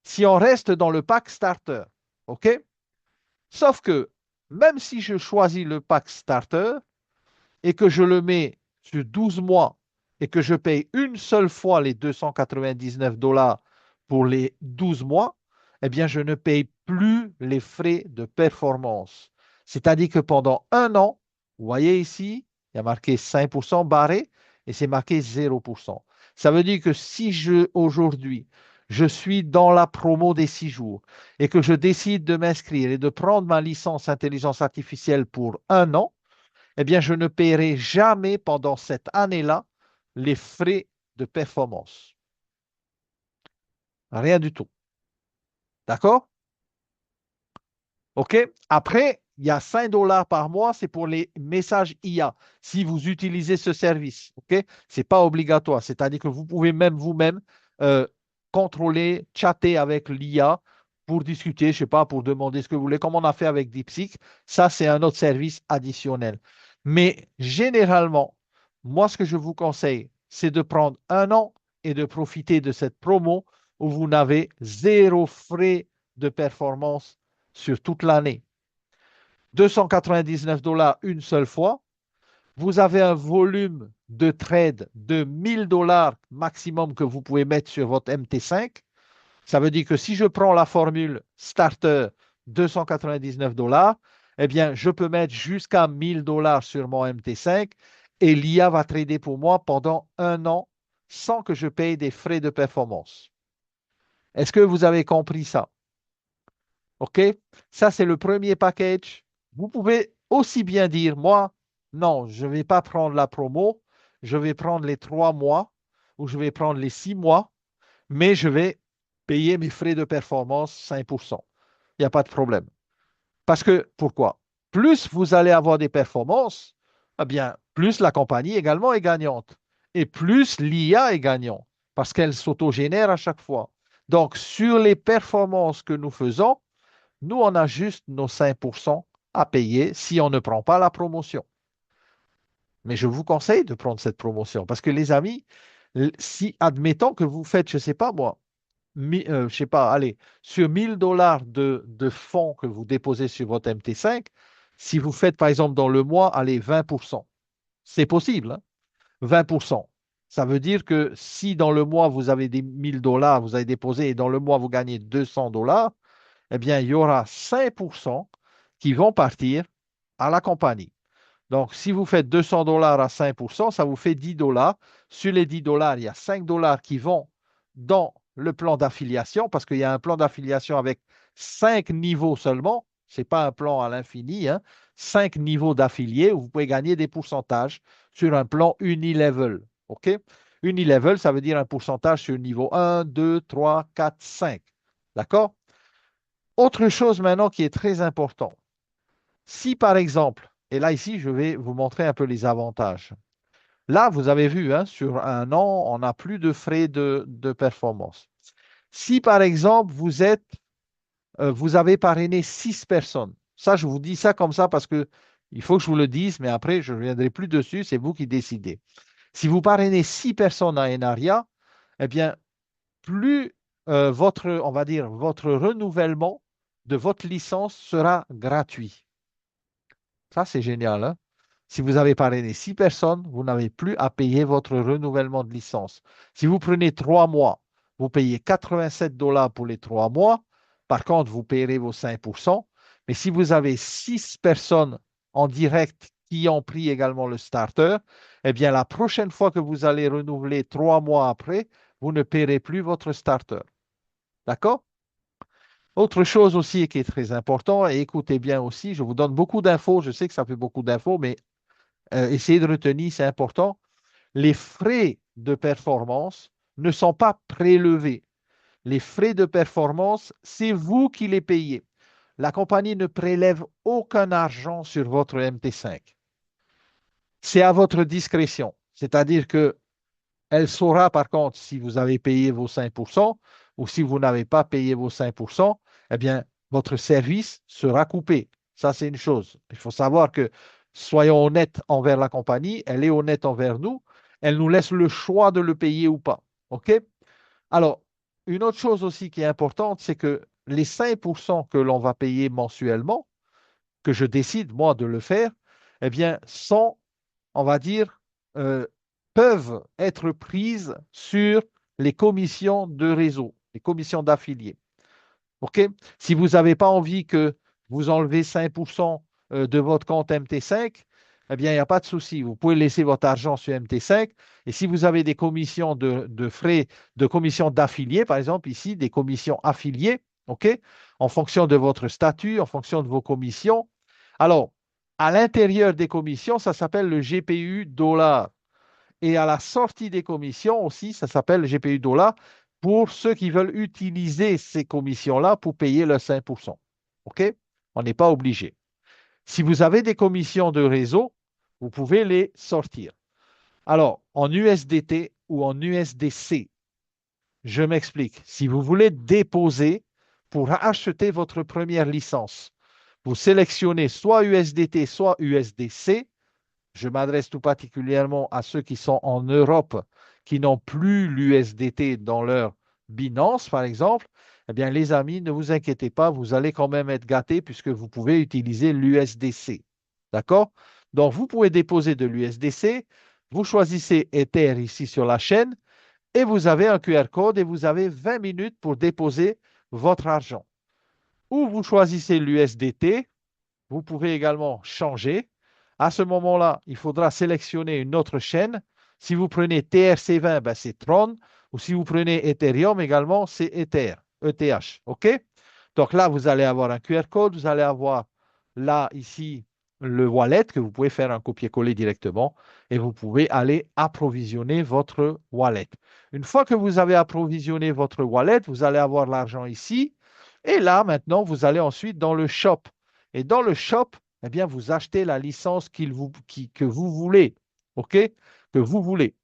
Si on reste dans le pack starter, OK? Sauf que même si je choisis le pack starter et que je le mets sur 12 mois et que je paye une seule fois les 299 dollars pour les 12 mois, eh bien, je ne paye plus les frais de performance. C'est-à-dire que pendant 1 an, vous voyez ici, il y a marqué 5% barré et c'est marqué 0%. Ça veut dire que si aujourd'hui, je suis dans la promo des 6 jours et que je décide de m'inscrire et de prendre ma licence intelligence artificielle pour 1 an, eh bien, je ne paierai jamais pendant cette année-là les frais de performance. Rien du tout. D'accord? OK? Après, il y a 5 dollars par mois, c'est pour les messages IA, si vous utilisez ce service. OK? Ce n'est pas obligatoire. C'est-à-dire que vous pouvez même vous-même euh, contrôler, chatter avec l'IA pour discuter, je ne sais pas, pour demander ce que vous voulez, comme on a fait avec DeepSeek. Ça, c'est un autre service additionnel. Mais généralement, moi, ce que je vous conseille, c'est de prendre 1 an et de profiter de cette promo où vous n'avez zéro frais de performance sur toute l'année. 299 dollars une seule fois. Vous avez un volume de trade de 1000 dollars maximum que vous pouvez mettre sur votre MT5. Ça veut dire que si je prends la formule starter 299 dollars, eh bien, je peux mettre jusqu'à 1000 dollars sur mon MT5 et l'IA va trader pour moi pendant 1 an sans que je paye des frais de performance. Est-ce que vous avez compris ça? OK? Ça, c'est le premier package. Vous pouvez aussi bien dire, moi, non, je ne vais pas prendre la promo, je vais prendre les 3 mois ou je vais prendre les 6 mois, mais je vais payer mes frais de performance 5%. Il n'y a pas de problème. Parce que, pourquoi? Plus vous allez avoir des performances, eh bien, plus la compagnie également est gagnante et plus l'IA est gagnant. parce qu'elle s'autogénère à chaque fois. Donc, sur les performances que nous faisons, nous, on a juste nos 5% à payer si on ne prend pas la promotion. Mais je vous conseille de prendre cette promotion parce que les amis, si admettons que vous faites, je ne sais pas moi, je sais pas, allez, sur 1000 $ de fonds que vous déposez sur votre MT5, si vous faites par exemple dans le mois, allez, 20%, c'est possible, hein, 20%. Ça veut dire que si dans le mois vous avez des 1000 $, vous avez déposé et dans le mois vous gagnez 200 $, eh bien, il y aura 5% qui vont partir à la compagnie. Donc, si vous faites 200 $ à 5%, ça vous fait 10 $. Sur les 10 $, il y a 5 $ qui vont dans le plan d'affiliation, parce qu'il y a un plan d'affiliation avec 5 niveaux seulement. Ce n'est pas un plan à l'infini, hein. 5 niveaux d'affiliés où vous pouvez gagner des pourcentages sur un plan unilevel. OK? Unilevel, ça veut dire un pourcentage sur niveau 1, 2, 3, 4, 5. D'accord? Autre chose maintenant qui est très important. Si par exemple, et là ici, je vais vous montrer un peu les avantages. Là, vous avez vu, hein, sur un an, on n'a plus de frais de performance. Si par exemple, vous avez parrainé 6 personnes, ça, je vous dis ça comme ça parce que il faut que je vous le dise, mais après, je ne reviendrai plus dessus, c'est vous qui décidez. Si vous parrainez 6 personnes à Enaria, eh bien, plus on va dire, votre renouvellement de votre licence sera gratuit. Ça, c'est génial, hein? Si vous avez parrainé 6 personnes, vous n'avez plus à payer votre renouvellement de licence. Si vous prenez 3 mois, vous payez 87 $ pour les 3 mois. Par contre, vous payerez vos 5%. Mais si vous avez 6 personnes en direct qui ont pris également le starter, eh bien, la prochaine fois que vous allez renouveler 3 mois après, vous ne paierez plus votre starter. D'accord? Autre chose aussi qui est très important, et écoutez bien aussi, je vous donne beaucoup d'infos, je sais que ça fait beaucoup d'infos, mais essayez de retenir, c'est important. Les frais de performance ne sont pas prélevés. Les frais de performance, c'est vous qui les payez. La compagnie ne prélève aucun argent sur votre MT5. C'est à votre discrétion. C'est-à-dire que elle saura par contre si vous avez payé vos 5% ou si vous n'avez pas payé vos 5%, eh bien, votre service sera coupé. Ça, c'est une chose. Il faut savoir que, soyons honnêtes envers la compagnie, elle est honnête envers nous, elle nous laisse le choix de le payer ou pas. OK? Alors, une autre chose aussi qui est importante, c'est que les 5% que l'on va payer mensuellement, que je décide moi de le faire, eh bien, sont, on va dire, euh, peuvent être prises sur les commissions de réseau, les commissions d'affiliés. OK? Si vous n'avez pas envie que vous enlevez 5% de votre compte MT5, eh bien, il n'y a pas de souci. Vous pouvez laisser votre argent sur MT5. Et si vous avez des commissions de frais, de commissions d'affiliés, par exemple, ici, des commissions affiliées, OK? En fonction de votre statut, en fonction de vos commissions. Alors, à l'intérieur des commissions, ça s'appelle le GPU dollar. Et à la sortie des commissions aussi, ça s'appelle le GPU dollar pour ceux qui veulent utiliser ces commissions-là pour payer leurs 5%. OK? On n'est pas obligé. Si vous avez des commissions de réseau, vous pouvez les sortir. Alors, en USDT ou en USDC, je m'explique. Si vous voulez déposer pour acheter votre première licence, vous sélectionnez soit USDT, soit USDC. Je m'adresse tout particulièrement à ceux qui sont en Europe, qui n'ont plus l'USDT dans leur Binance, par exemple. Eh bien, les amis, ne vous inquiétez pas, vous allez quand même être gâtés puisque vous pouvez utiliser l'USDC. D'accord? Donc, vous pouvez déposer de l'USDC, vous choisissez Ether ici sur la chaîne et vous avez un QR code et vous avez 20 minutes pour déposer votre argent. Ou vous choisissez l'USDT, vous pouvez également changer. À ce moment-là, il faudra sélectionner une autre chaîne. Si vous prenez TRC20, ben c'est Tron. Ou si vous prenez Ethereum également, c'est Ether, ETH. OK? Donc là, vous allez avoir un QR code. Vous allez avoir là, ici, le wallet que vous pouvez faire un copier-coller directement. Et vous pouvez aller approvisionner votre wallet. Une fois que vous avez approvisionné votre wallet, vous allez avoir l'argent ici. Et là, maintenant, vous allez ensuite dans le shop. Et dans le shop, eh bien, vous achetez la licence que vous voulez. OK? Que vous voulez.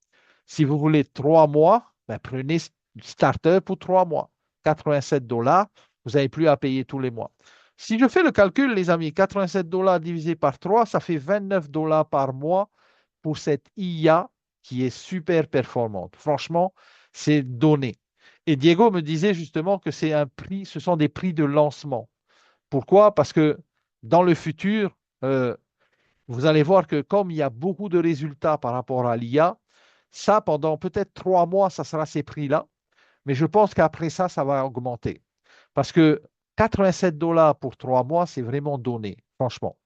Si vous voulez 3 mois, Ben, prenez Starter pour 3 mois. 87 $, vous n'avez plus à payer tous les mois. Si je fais le calcul, les amis, 87 $ divisé par 3, ça fait 29 $ par mois pour cette IA qui est super performante. Franchement, c'est donné. Et Diego me disait justement que c'est un prix, ce sont des prix de lancement. Pourquoi? Parce que dans le futur, vous allez voir que comme il y a beaucoup de résultats par rapport à l'IA, ça, pendant peut-être 3 mois, ça sera ces prix-là. Mais je pense qu'après ça, ça va augmenter. Parce que 87 $ pour 3 mois, c'est vraiment donné, franchement,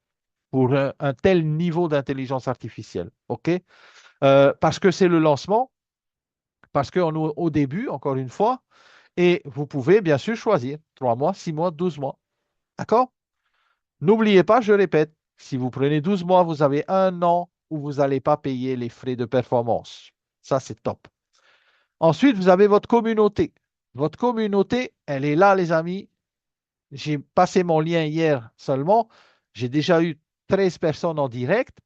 pour un tel niveau d'intelligence artificielle. OK? Parce que c'est le lancement, parce qu'on est au début, encore une fois, et vous pouvez bien sûr choisir 3 mois, 6 mois, 12 mois. D'accord? N'oubliez pas, je répète, si vous prenez 12 mois, vous avez un an où vous n'allez pas payer les frais de performance. Ça, c'est top. Ensuite, vous avez votre communauté. Votre communauté, elle est là, les amis. J'ai passé mon lien hier seulement. J'ai déjà eu 13 personnes en direct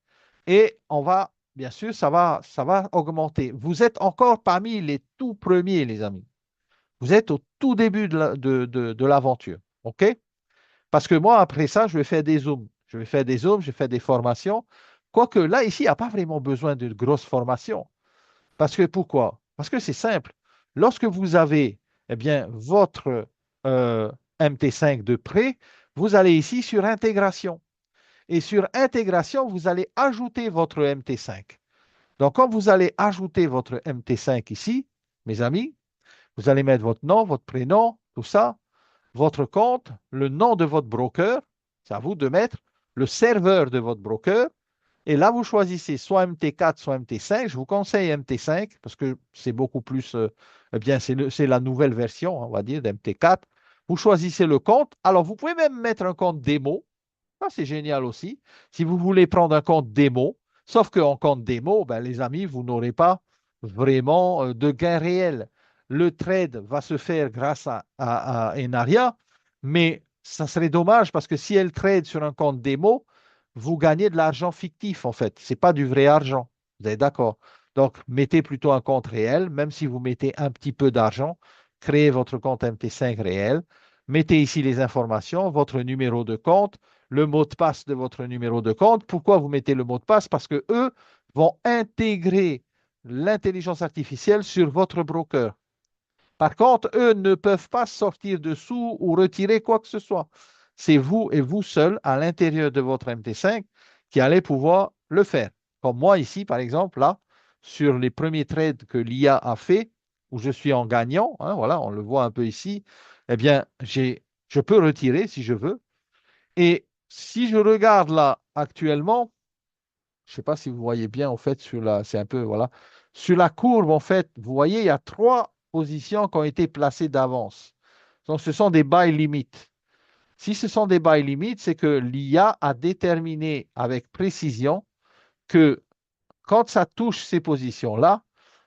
et on va, bien sûr, ça va augmenter. Vous êtes encore parmi les tout premiers, les amis. Vous êtes au tout début de l'aventure. OK? Parce que moi, après ça, je vais faire des zooms. Je vais faire des zooms, je vais faire des formations. Quoique là, ici, il n'y a pas vraiment besoin de grosses formations. Parce que pourquoi? Parce que c'est simple. Lorsque vous avez eh bien, votre MT5 de prêt, vous allez ici sur intégration. Et sur intégration, vous allez ajouter votre MT5. Donc, quand vous allez ajouter votre MT5 ici, mes amis, vous allez mettre votre nom, votre prénom, tout ça, votre compte, le nom de votre broker. C'est à vous de mettre le serveur de votre broker. Et là, vous choisissez soit MT4, soit MT5. Je vous conseille MT5 parce que c'est beaucoup plus, eh bien, c'est la nouvelle version, on va dire, d'MT4. Vous choisissez le compte. Alors, vous pouvez même mettre un compte démo. Ça, c'est génial aussi. Si vous voulez prendre un compte démo, sauf qu'en compte démo, ben, les amis, vous n'aurez pas vraiment de gain réel. Le trade va se faire grâce à Enaria, mais ça serait dommage parce que si elle trade sur un compte démo, vous gagnez de l'argent fictif en fait. Ce n'est pas du vrai argent. Vous êtes d'accord? Donc, mettez plutôt un compte réel, même si vous mettez un petit peu d'argent, créez votre compte MT5 réel, mettez ici les informations, votre numéro de compte, le mot de passe de votre numéro de compte. Pourquoi vous mettez le mot de passe? Parce que eux vont intégrer l'intelligence artificielle sur votre broker. Par contre, eux ne peuvent pas sortir dessous ou retirer quoi que ce soit. C'est vous et vous seul à l'intérieur de votre MT5 qui allez pouvoir le faire. Comme moi ici, par exemple, là, sur les premiers trades que l'IA a fait, où je suis en gagnant, hein, voilà, on le voit un peu ici, eh bien, je peux retirer si je veux. Et si je regarde là actuellement, je ne sais pas si vous voyez bien, en fait, c'est un peu, voilà, sur la courbe, en fait, vous voyez, il y a 3 positions qui ont été placées d'avance. Donc, ce sont des buy limits. Si ce sont des buy limits, c'est que l'IA a déterminé avec précision que quand ça touche ces positions-là,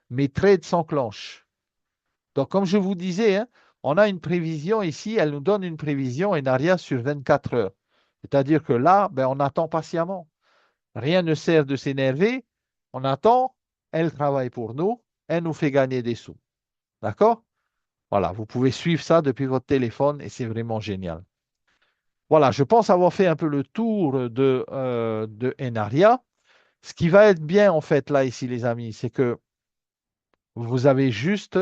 mes trades s'enclenchent. Donc, comme je vous disais, hein, on a une prévision ici, elle nous donne une prévision Enaria sur 24 heures. C'est-à-dire que là, ben, on attend patiemment. Rien ne sert de s'énerver. On attend, elle travaille pour nous, elle nous fait gagner des sous. D'accord? Voilà, vous pouvez suivre ça depuis votre téléphone et c'est vraiment génial. Voilà, je pense avoir fait un peu le tour de Enaria. Ce qui va être bien en fait là ici, les amis, c'est que vous avez juste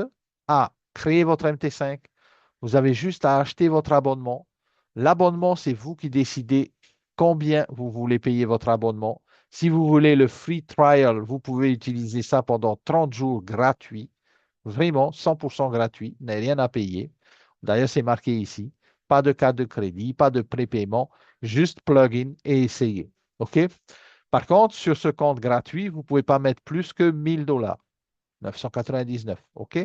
à créer votre MT5. Vous avez juste à acheter votre abonnement. L'abonnement, c'est vous qui décidez combien vous voulez payer votre abonnement. Si vous voulez le free trial, vous pouvez utiliser ça pendant 30 jours gratuit. Vraiment, 100% gratuit. Vous n'avez rien à payer. D'ailleurs, c'est marqué ici. Pas de carte de crédit, pas de prépaiement. Juste plug-in et essayez. OK? Par contre, sur ce compte gratuit, vous ne pouvez pas mettre plus que 1000 $. 999. OK?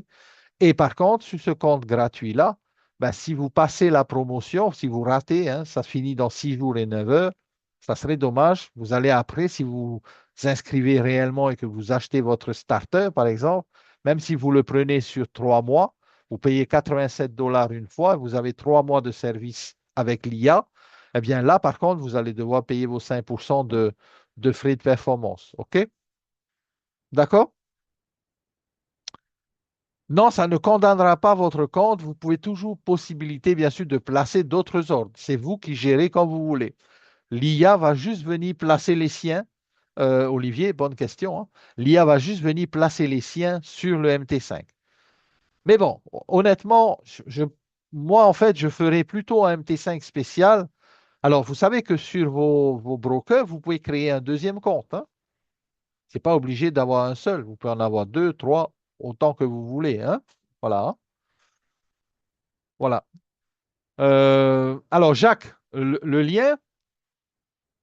Et par contre, sur ce compte gratuit-là, ben, si vous passez la promotion, si vous ratez, hein, ça finit dans 6 jours et 9 heures, ça serait dommage. Vous allez après, si vous inscrivez réellement et que vous achetez votre starter, par exemple, même si vous le prenez sur 3 mois, vous payez 87 $ une fois, vous avez 3 mois de service avec l'IA, eh bien là, par contre, vous allez devoir payer vos 5% de frais de performance. OK? D'accord? Non, ça ne condamnera pas votre compte. Vous pouvez toujours possibilité, bien sûr, de placer d'autres ordres. C'est vous qui gérez comme vous voulez. L'IA va juste venir placer les siens. Olivier, bonne question, hein. L'IA va juste venir placer les siens sur le MT5. Mais bon, honnêtement, moi, en fait, je ferais plutôt un MT5 spécial. Alors, vous savez que sur vos brokers, vous pouvez créer un deuxième compte, hein. C'est pas obligé d'avoir un seul. Vous pouvez en avoir deux, trois, autant que vous voulez, hein. Voilà, hein. Voilà. Alors, Jacques, le lien,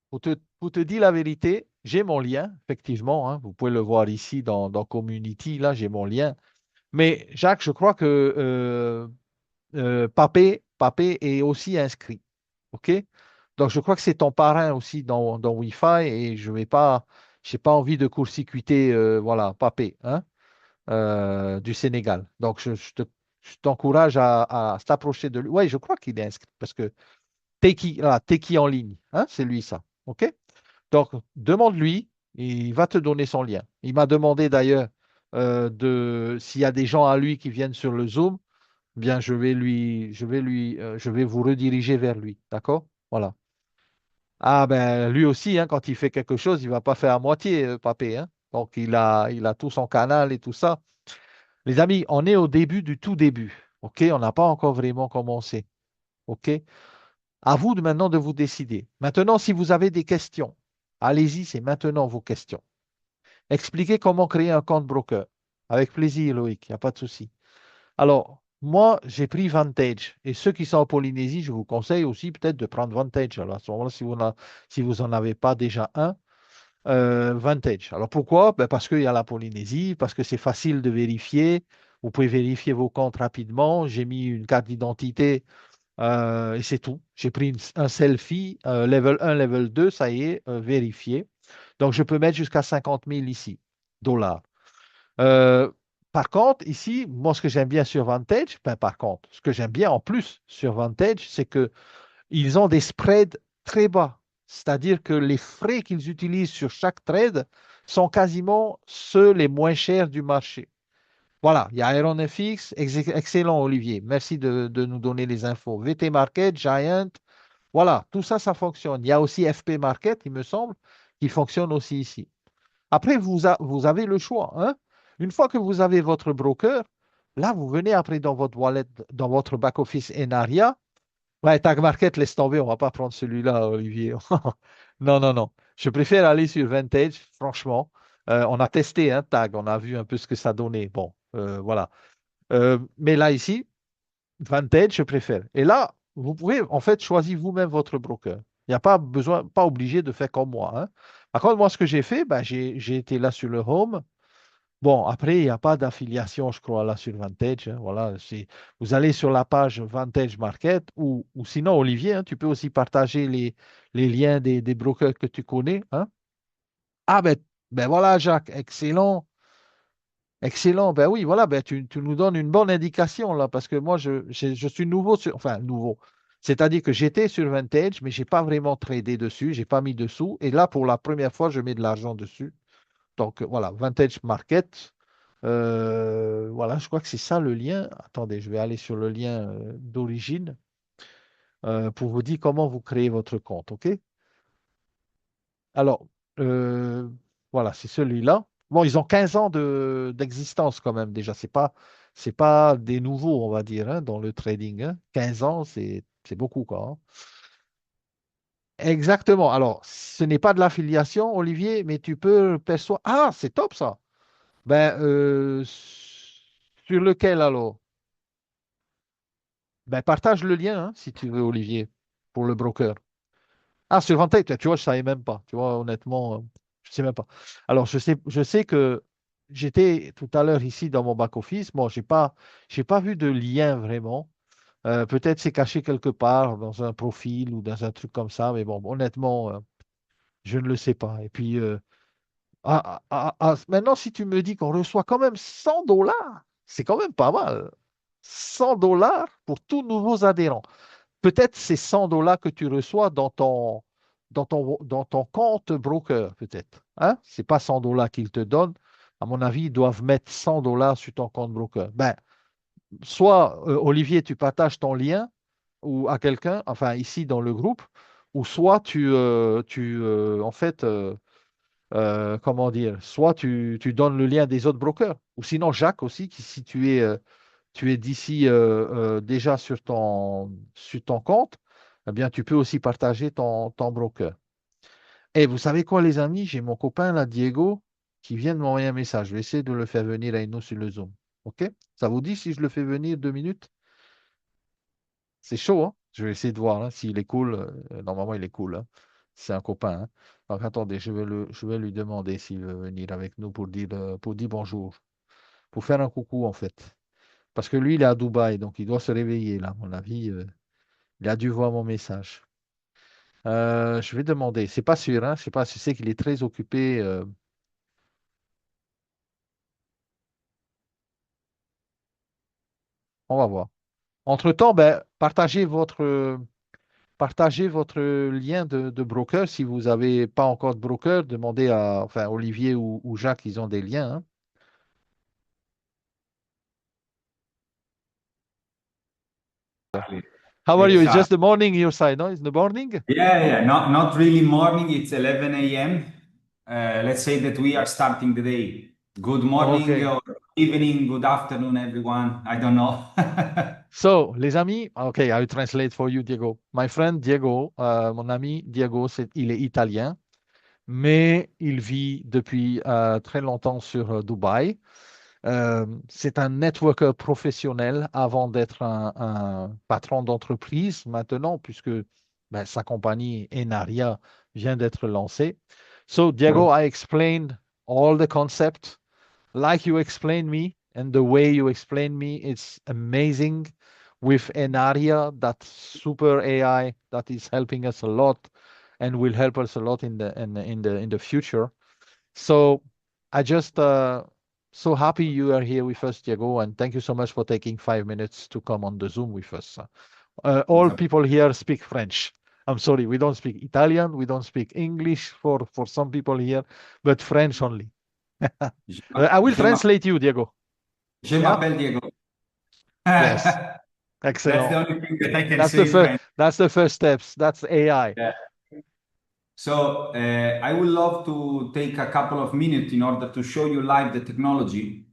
pour te dire la vérité, j'ai mon lien, effectivement, hein. Vous pouvez le voir ici dans Community, là, j'ai mon lien. Mais Jacques, je crois que Papé est aussi inscrit. OK? Donc, je crois que c'est ton parrain aussi dans Wi-Fi et j'ai pas envie de court-circuiter, voilà, Papé, hein, du Sénégal. Donc, je t'encourage à t'approcher de lui. Oui, je crois qu'il est inscrit parce que Teki en ligne, hein, c'est lui ça. OK? Donc, demande-lui, il va te donner son lien. Il m'a demandé d'ailleurs s'il y a des gens à lui qui viennent sur le Zoom, bien, je vais vous rediriger vers lui. D'accord? Voilà. Ah ben, lui aussi, hein, quand il fait quelque chose, il va pas faire à moitié, Papé, hein. Donc, il a tout son canal et tout ça. Les amis, on est au début du tout début. OK? On n'a pas encore vraiment commencé. OK? À vous maintenant de vous décider. Maintenant, si vous avez des questions, allez-y, c'est maintenant vos questions. Expliquez comment créer un compte broker. Avec plaisir, Loïc, il n'y a pas de souci. Alors, moi, j'ai pris Vantage. Et ceux qui sont en Polynésie, je vous conseille aussi peut-être de prendre Vantage. Alors, à ce moment-là, si vous n'en avez pas déjà un, Vantage. Alors, pourquoi? Ben, parce qu'il y a la Polynésie, parce que c'est facile de vérifier. Vous pouvez vérifier vos comptes rapidement. J'ai mis une carte d'identité et c'est tout. J'ai pris un selfie, level 1, level 2, ça y est, vérifié. Donc, je peux mettre jusqu'à 50 000 ici, dollars. Euh, Par contre, ici, moi, ce que j'aime bien sur Vantage, ben, par contre, ce que j'aime bien en plus sur Vantage, c'est que ils ont des spreads très bas. C'est-à-dire que les frais qu'ils utilisent sur chaque trade sont quasiment ceux les moins chers du marché. Voilà, il y a AironFX, excellent Olivier. Merci de nous donner les infos. VT Market, Giant, voilà, tout ça, ça fonctionne. Il y a aussi FP Market, il me semble, qui fonctionne aussi ici. Après, vous avez le choix, hein. Une fois que vous avez votre broker, là, vous venez après dans votre wallet, dans votre back-office Enaria. Ouais, Tag Market, laisse tomber, on va pas prendre celui-là, Olivier. Non, non, non. Je préfère aller sur Vantage, franchement. On a testé, hein, Tag, on a vu un peu ce que ça donnait. Bon, voilà. Mais là, ici, Vantage, je préfère. Et là, vous pouvez en fait choisir vous-même votre broker. Il n'y a pas besoin, pas obligé de faire comme moi, hein. Par contre, moi, ce que j'ai fait, ben, j'ai été là sur le home. Bon, après, il n'y a pas d'affiliation, je crois, là sur Vantage, hein. Voilà, vous allez sur la page Vantage Market ou sinon, Olivier, hein, tu peux aussi partager les liens des brokers que tu connais, hein. Ah, ben voilà, Jacques, excellent. Excellent. Ben oui, voilà, ben tu nous donnes une bonne indication là, parce que moi, je suis nouveau enfin, nouveau. C'est-à-dire que j'étais sur Vantage, mais je n'ai pas vraiment tradé dessus, j'ai pas mis dessous. Et là, pour la première fois, je mets de l'argent dessus. Donc voilà, Vantage Market. Voilà, je crois que c'est ça le lien. Attendez, je vais aller sur le lien d'origine pour vous dire comment vous créez votre compte. OK? Alors, euh, voilà, c'est celui-là. Bon, ils ont 15 ans d'existence quand même déjà. C'est pas des nouveaux, on va dire, hein, dans le trading, hein. 15 ans, c'est beaucoup, quoi, hein. Exactement. Alors, ce n'est pas de l'affiliation, Olivier, mais tu peux percevoir. Ah, c'est top ça. Ben, sur lequel alors? Ben, partage le lien, hein, si tu veux, Olivier, pour le broker. Ah, sur Vantage, tu vois, je ne savais même pas. Tu vois, honnêtement, je ne sais même pas. Alors, je sais que j'étais tout à l'heure ici dans mon back-office. Bon, j'ai pas vu de lien vraiment. Peut-être c'est caché quelque part dans un profil ou dans un truc comme ça. Mais bon, honnêtement, je ne le sais pas. Et puis, maintenant, si tu me dis qu'on reçoit quand même 100 dollars, c'est quand même pas mal. 100 dollars pour tous nouveaux adhérents. Peut-être c'est 100 dollars que tu reçois dans ton compte broker, peut-être. Hein? Ce n'est pas 100 dollars qu'il te donne, à mon avis, ils doivent mettre $100 sur ton compte broker. Ben, soit, Olivier, tu partages ton lien ou à quelqu'un, enfin ici dans le groupe, ou soit en fait, comment dire, soit tu donnes le lien des autres brokers, ou sinon Jacques aussi, si tu es d'ici déjà sur ton compte, eh bien, tu peux aussi partager ton broker. Et vous savez quoi, les amis? J'ai mon copain là, Diego, qui vient de m'envoyer un message. Je vais essayer de le faire venir avec nous sur le Zoom. OK? Ça vous dit si je le fais venir 2 minutes? C'est chaud, hein? Je vais essayer de voir hein, s'il est cool. Normalement, il est cool, hein. C'est un copain, hein. Donc, attendez, je vais lui demander s'il veut venir avec nous pour dire bonjour, pour faire un coucou, en fait. Parce que lui, il est à Dubaï, donc il doit se réveiller, là, à mon avis. Il a dû voir mon message. Je vais demander. C'est pas sûr, hein? Je sais pas, je sais qu'il est très occupé. On va voir. Entre-temps, ben, partagez votre lien de broker. Si vous n'avez pas encore de broker, demandez à enfin, Olivier ou Jacques, ils ont des liens, hein. Exactly. How are you? It's just Exactly. the morning your side, no? It's the morning? Yeah. Not really morning. It's 11 a.m. Let's say that we are starting the day. Good morning Okay. or evening, good afternoon, everyone. I don't know. So, les amis, okay, I will translate for you, Diego. My friend Diego, mon ami Diego, il est italien, mais il vit depuis très longtemps sur Dubaï. C'est un networker professionnel avant d'être un patron d'entreprise maintenant, puisque ben, sa compagnie Enaria vient d'être lancée. So, Diego, I explained all the concept like you explained me, and the way you explained me, it's amazing with Enaria, that super AI that is helping us a lot and will help us a lot in the future. So I just so happy you are here with us, Diego, and thank you so much for taking 5 minutes to come on the Zoom with us. All people here speak French. I'm sorry, we don't speak Italian, we don't speak English for some people here, but French only. I will Je translate you, Diego. je Yeah? m'appelle Diego. Yes. That's the Excellent. only thing that I can That's the say in first French. that's the first steps. That's AI. Yeah. So I would love to take a couple of minutes in order to show you live the technology.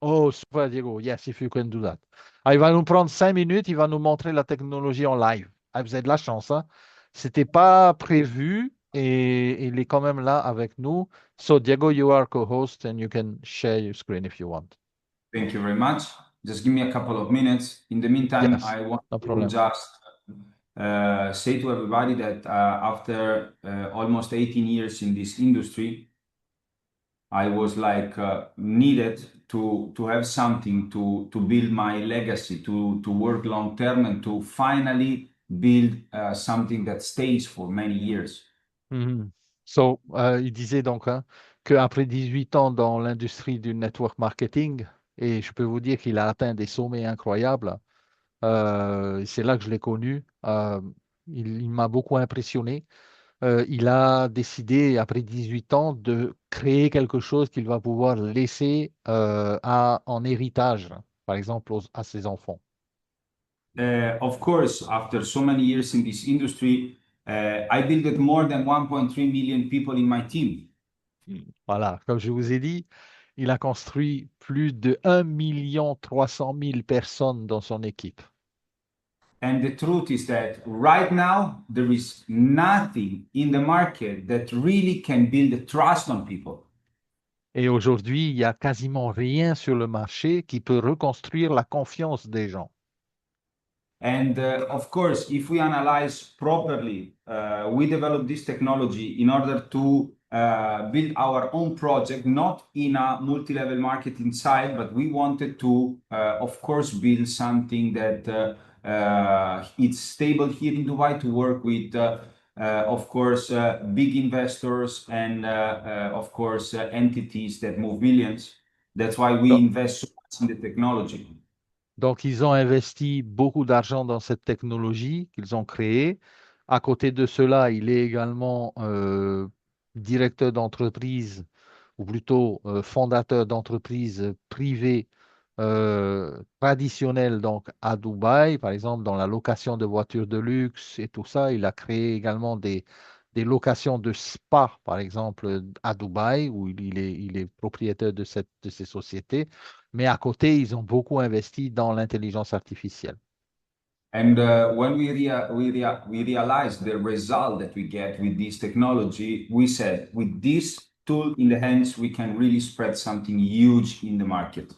Oh, super, Diego. Yes, if you can do that. Ah, il va nous prendre 5 minutes, il va nous montrer la technologie en live. Ah, vous avez de la chance, hein? C'était pas prévu et il est quand même là avec nous. So, Diego, you are co-host and you can share your screen if you want. Thank you very much. Just give me a couple of minutes. In the meantime, Yes, I want no to problem. just say to everybody that after almost 18 years in this industry, I was like needed to have something to build my legacy, to work long term, and to finally build something that stays for many years. Mhm. So, il disait donc hein, qu'après 18 ans dans l'industrie du network marketing, et je peux vous dire qu'il a atteint des sommets incroyables, c'est là que je l'ai connu. Il m'a beaucoup impressionné. Il a décidé, après 18 ans, de créer quelque chose qu'il va pouvoir laisser en héritage, par exemple, à ses enfants. Of course, after so many years in this industry, I built more than 1.3 million people in my team. Voilà, comme je vous ai dit, il a construit plus de 1 300 000 personnes dans son équipe. And the truth is that right now, there is nothing in the market that really can build trust on people. Et aujourd'hui, il n'y a quasiment rien sur le marché qui peut reconstruire la confiance des gens. And of course, if we analyze properly, we developed this technology in order to build our own project, not in a multi-level marketing side, but we wanted to, of course, build something that it's stable here in Dubai to work with, of course, big investors and, of course, entities that move billions. That's why we Donc, invest so much in the technology. donc, ils ont investi beaucoup d'argent dans cette technologie qu'ils ont créée. À côté de cela, il est également directeur d'entreprise ou plutôt fondateur d'entreprises privées traditionnelles donc à Dubaï, par exemple dans la location de voitures de luxe et tout ça. Il a créé également des locations de spa, par exemple, à Dubaï, où il est propriétaire de ces sociétés. Mais à côté, ils ont beaucoup investi dans l'intelligence artificielle. And when we realized the result that we get with this technology, we said, with this tool in the hands, we can really spread something huge in the market.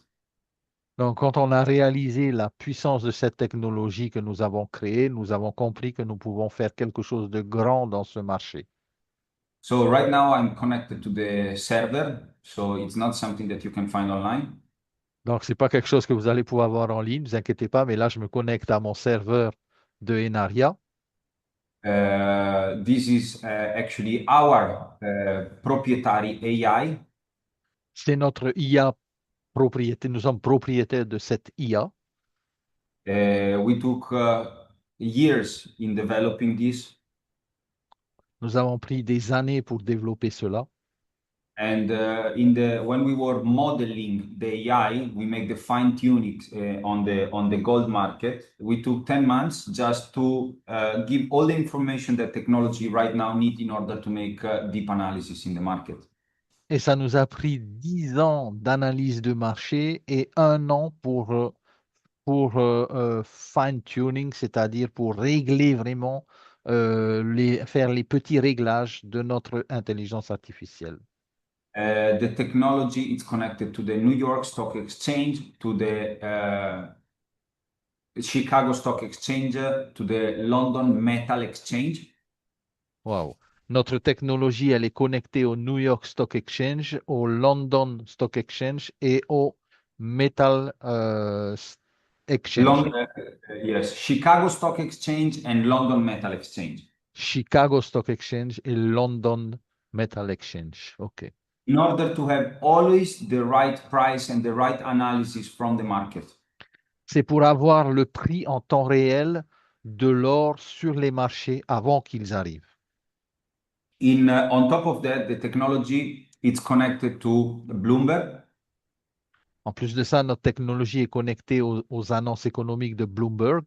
Donc, quand on a réalisé la puissance de cette technologie que nous avons créée, nous avons compris que nous pouvons faire quelque chose de grand dans ce marché. So right now I'm connected to the server, so it's not something that you can find online. Donc, ce n'est pas quelque chose que vous allez pouvoir voir en ligne, ne vous inquiétez pas, mais là, je me connecte à mon serveur de Enaria. This is actually our proprietary AI. C'est notre IA propriété, nous sommes propriétaires de cette IA. We took years in developing this. Nous avons pris des années pour développer cela. And when we were modeling the AI, we make the fine tuning on the gold market. We took 10 months just to give all the information that technology right now need in order to make deep analysis in the market. Et ça nous a pris 10 ans d'analyse de marché et un an pour fine-tuning, c'est-à-dire pour régler vraiment, faire les petits réglages de notre intelligence artificielle. The technology is connected to the New York Stock Exchange, to the Chicago Stock Exchange, to the London Metal Exchange. Wow. Notre technologie, elle est connectée au New York Stock Exchange, au London Stock Exchange et au Metal Exchange. Yes, Chicago Stock Exchange and London Metal Exchange. Chicago Stock Exchange et London Metal Exchange. OK. In order to have always the right price and the right analysis from the market. C'est pour avoir le prix en temps réel de l'or sur les marchés avant qu'ils arrivent. On top of that, the technology is connected to Bloomberg. En plus de ça, notre technologie est connectée aux annonces économiques de Bloomberg.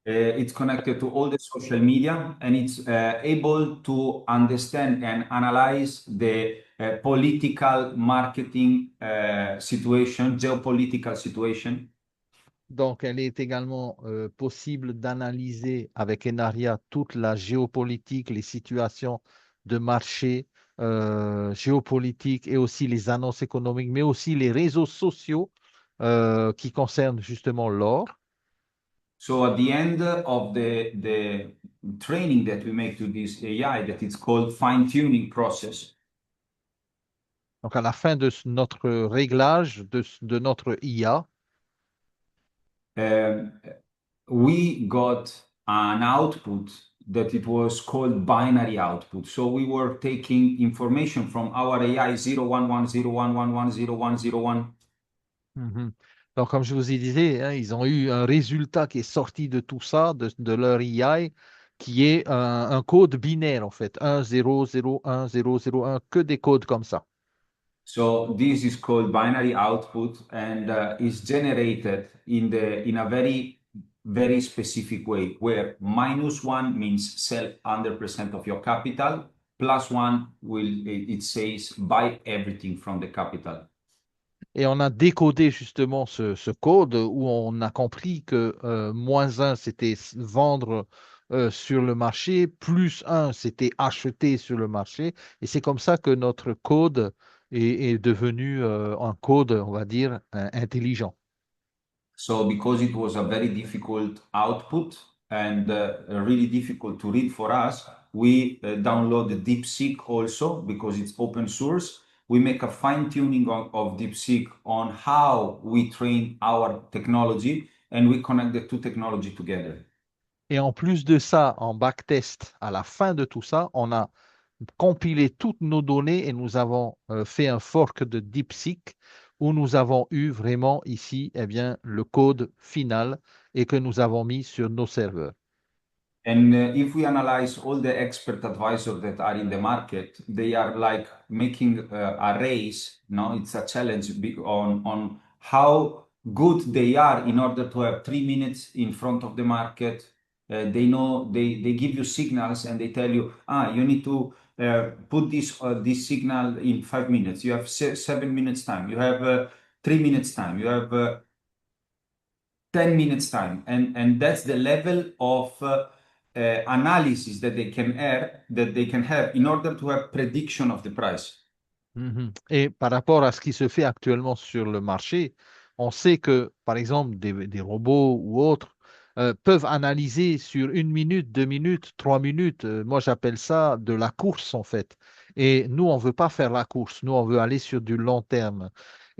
It's connected to all the social media, and it's able to understand and analyze the political marketing situation, geopolitical situation. Donc, elle est également possible d'analyser avec Enaria toute la géopolitique, les situations de marché géopolitique et aussi les annonces économiques, mais aussi les réseaux sociaux qui concernent justement l'or. So at the end of the training that we make to this AI, that it's called fine-tuning process. Donc, à la fin de notre réglage de notre IA, we got an output that it was called binary output. So we were taking information from our AI 01101110101. Mhm. Donc, comme je vous ai dit, hein, ils ont eu un résultat qui est sorti de tout ça, de leur AI, qui est un code binaire, en fait, 1, 0, 0, 1, 0, 0, 1, que des codes comme ça. So this is called binary output and is generated in a very specific way, where -1 means sell 100% of your capital, +1 it says buy everything from the capital. Et on a décodé justement ce code où on a compris que -1, c'était vendre sur le marché, +1, c'était acheter sur le marché. Et c'est comme ça que notre code est devenu un code, on va dire, intelligent. So because it was a very difficult output and really difficult to read for us, we download DeepSeek also because it's open source. We make a fine tuning of DeepSeek on how we train our technology and we connect the two technology together. Et en plus de ça, en backtest, à la fin de tout ça, on a compilé toutes nos données et nous avons fait un fork de DeepSeek où nous avons eu vraiment ici eh bien, le code final et que nous avons mis sur nos serveurs. And if we analyze all the expert advisors that are in the market, they are like making a race. No, it's a challenge on how good they are in order to have 3 minutes in front of the market. They know they give you signals and they tell you, you need to put this signal in 5 minutes. You have 7 minutes time. You have 3 minutes time. You have 10 minutes time, and that's the level of analysis that they can have in order to have prediction of the price. Mhm. Et par rapport à ce qui se fait actuellement sur le marché, on sait que, par exemple, des robots ou autres peuvent analyser sur 1 minute, 2 minutes, 3 minutes. Moi, j'appelle ça de la course, en fait. Et nous, on ne veut pas faire la course. Nous, on veut aller sur du long terme.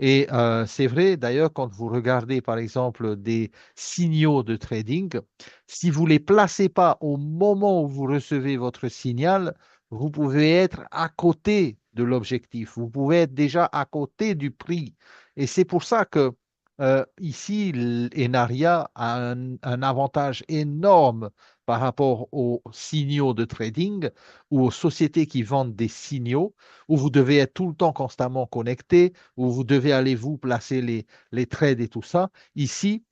Et c'est vrai, d'ailleurs, quand vous regardez, par exemple, des signaux de trading, si vous ne les placez pas au moment où vous recevez votre signal, vous pouvez être à côté de l'objectif, vous pouvez être déjà à côté du prix. Et c'est pour ça que ici, l'Enaria a un avantage énorme par rapport aux signaux de trading ou aux sociétés qui vendent des signaux, où vous devez être tout le temps constamment connecté, où vous devez aller vous placer les trades et tout ça. Ici,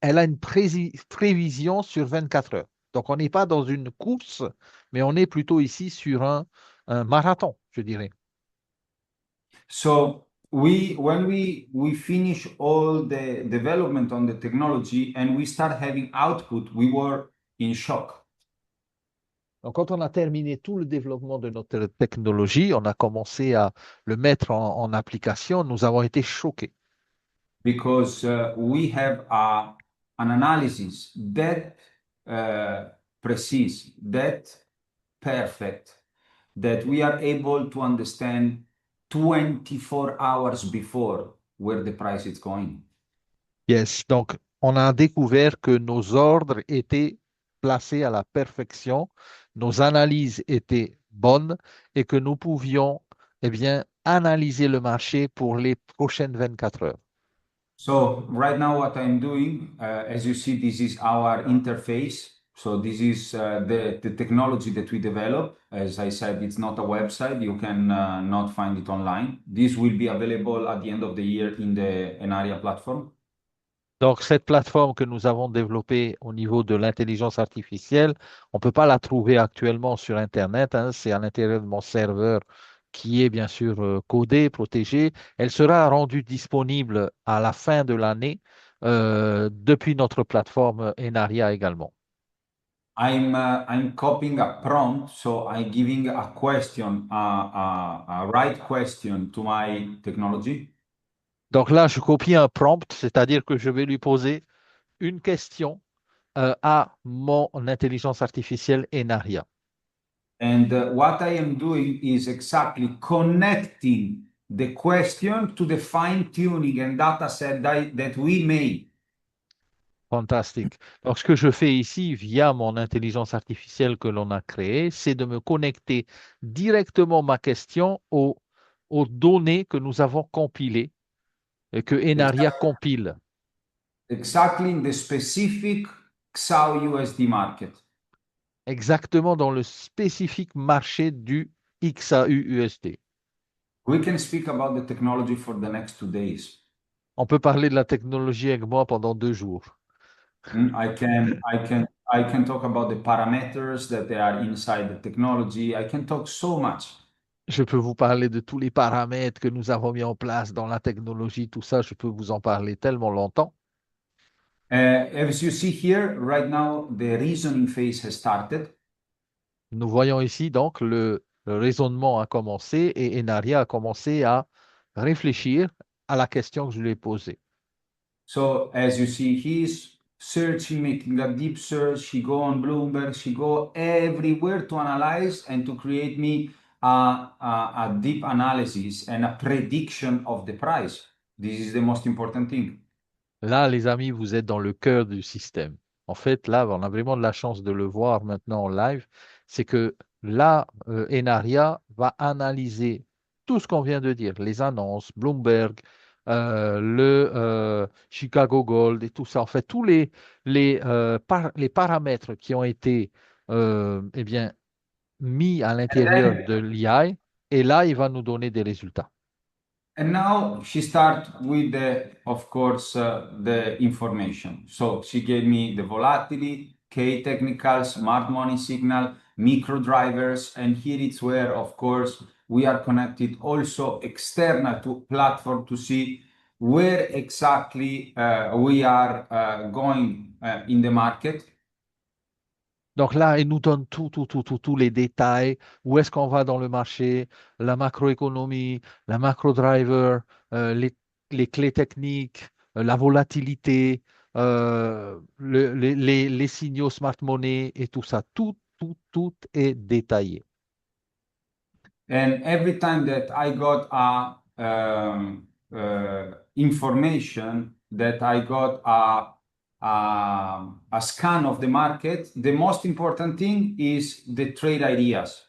elle a une prévision sur 24 heures. Donc, on n'est pas dans une course, mais on est plutôt ici sur un marathon, je dirais. So when we finish all the development on the technology and we start having output, we were in shock. Donc, quand on a terminé tout le développement de notre technologie, on a commencé à le mettre en application, nous avons été choqués. Because we have an analysis that precise, that perfect, that we are able to understand 24 hours before where the price is going. Yes. Donc, on a découvert que nos ordres étaient placés à la perfection, nos analyses étaient bonnes et que nous pouvions, eh bien, analyser le marché pour les prochaines 24 heures. So right now what I'm doing, as you see, this is our interface. So this is the technology that we develop. As I said, it's not a website. You can not find it online. This will be available at the end of the year in the Enaria platform. Donc, cette plateforme que nous avons développée au niveau de l'intelligence artificielle, on ne peut pas la trouver actuellement sur Internet, hein. C'est à l'intérieur de mon serveur qui est bien sûr codé, protégé. Elle sera rendue disponible à la fin de l'année depuis notre plateforme Enaria également. I'm copying a prompt, so I'm giving a question, a right question to my technology. Donc là, je copie un prompt, c'est-à-dire que je vais lui poser une question à mon intelligence artificielle Enaria. And what I am doing is exactly connecting the question to the fine tuning and data set that we made. Fantastique. Donc, ce que je fais ici via mon intelligence artificielle que l'on a créée, c'est de me connecter directement ma question aux données que nous avons compilées et que Enaria compile. Exactly in the specific XAU USD market. Exactement dans le spécifique marché du XAU-USD. We can speak about the technology for the next 2 days. On peut parler de la technologie avec moi pendant 2 jours. I can talk about the parameters that they are inside the technology. I can talk so much. Je peux vous parler de tous les paramètres que nous avons mis en place dans la technologie, tout ça, je peux vous en parler tellement longtemps. As you see here, right now, the reasoning phase has started. Nous voyons ici donc le raisonnement a commencé et Enaria a commencé à réfléchir à la question que je lui ai posée. So as you see, he's searching, making a deep search. He go on Bloomberg, he go everywhere to analyze and to create me a deep analysis and a prediction of the price. This is the most important thing. Là, les amis, vous êtes dans le cœur du système. En fait, là, on a vraiment de la chance de le voir maintenant en live. C'est que là, Enaria va analyser tout ce qu'on vient de dire, les annonces, Bloomberg, Chicago Gold et tout ça. En fait, tous les paramètres qui ont été eh bien, mis à l'intérieur de l'IA, et là, il va nous donner des résultats. And now she start with of course, the information. So she gave me the volatility, K technical, smart money signal, micro drivers, and here it's where, of course, we are connected also external to platform to see where exactly we are going in the market. Donc là, il nous donne tous les détails, où est-ce qu'on va dans le marché, la macroéconomie, la macro-driver, les clés techniques, la volatilité, les signaux smart money et tout ça. Tout est détaillé. And every time that I got information, that I got a scan of the market, the most important thing is the trade ideas.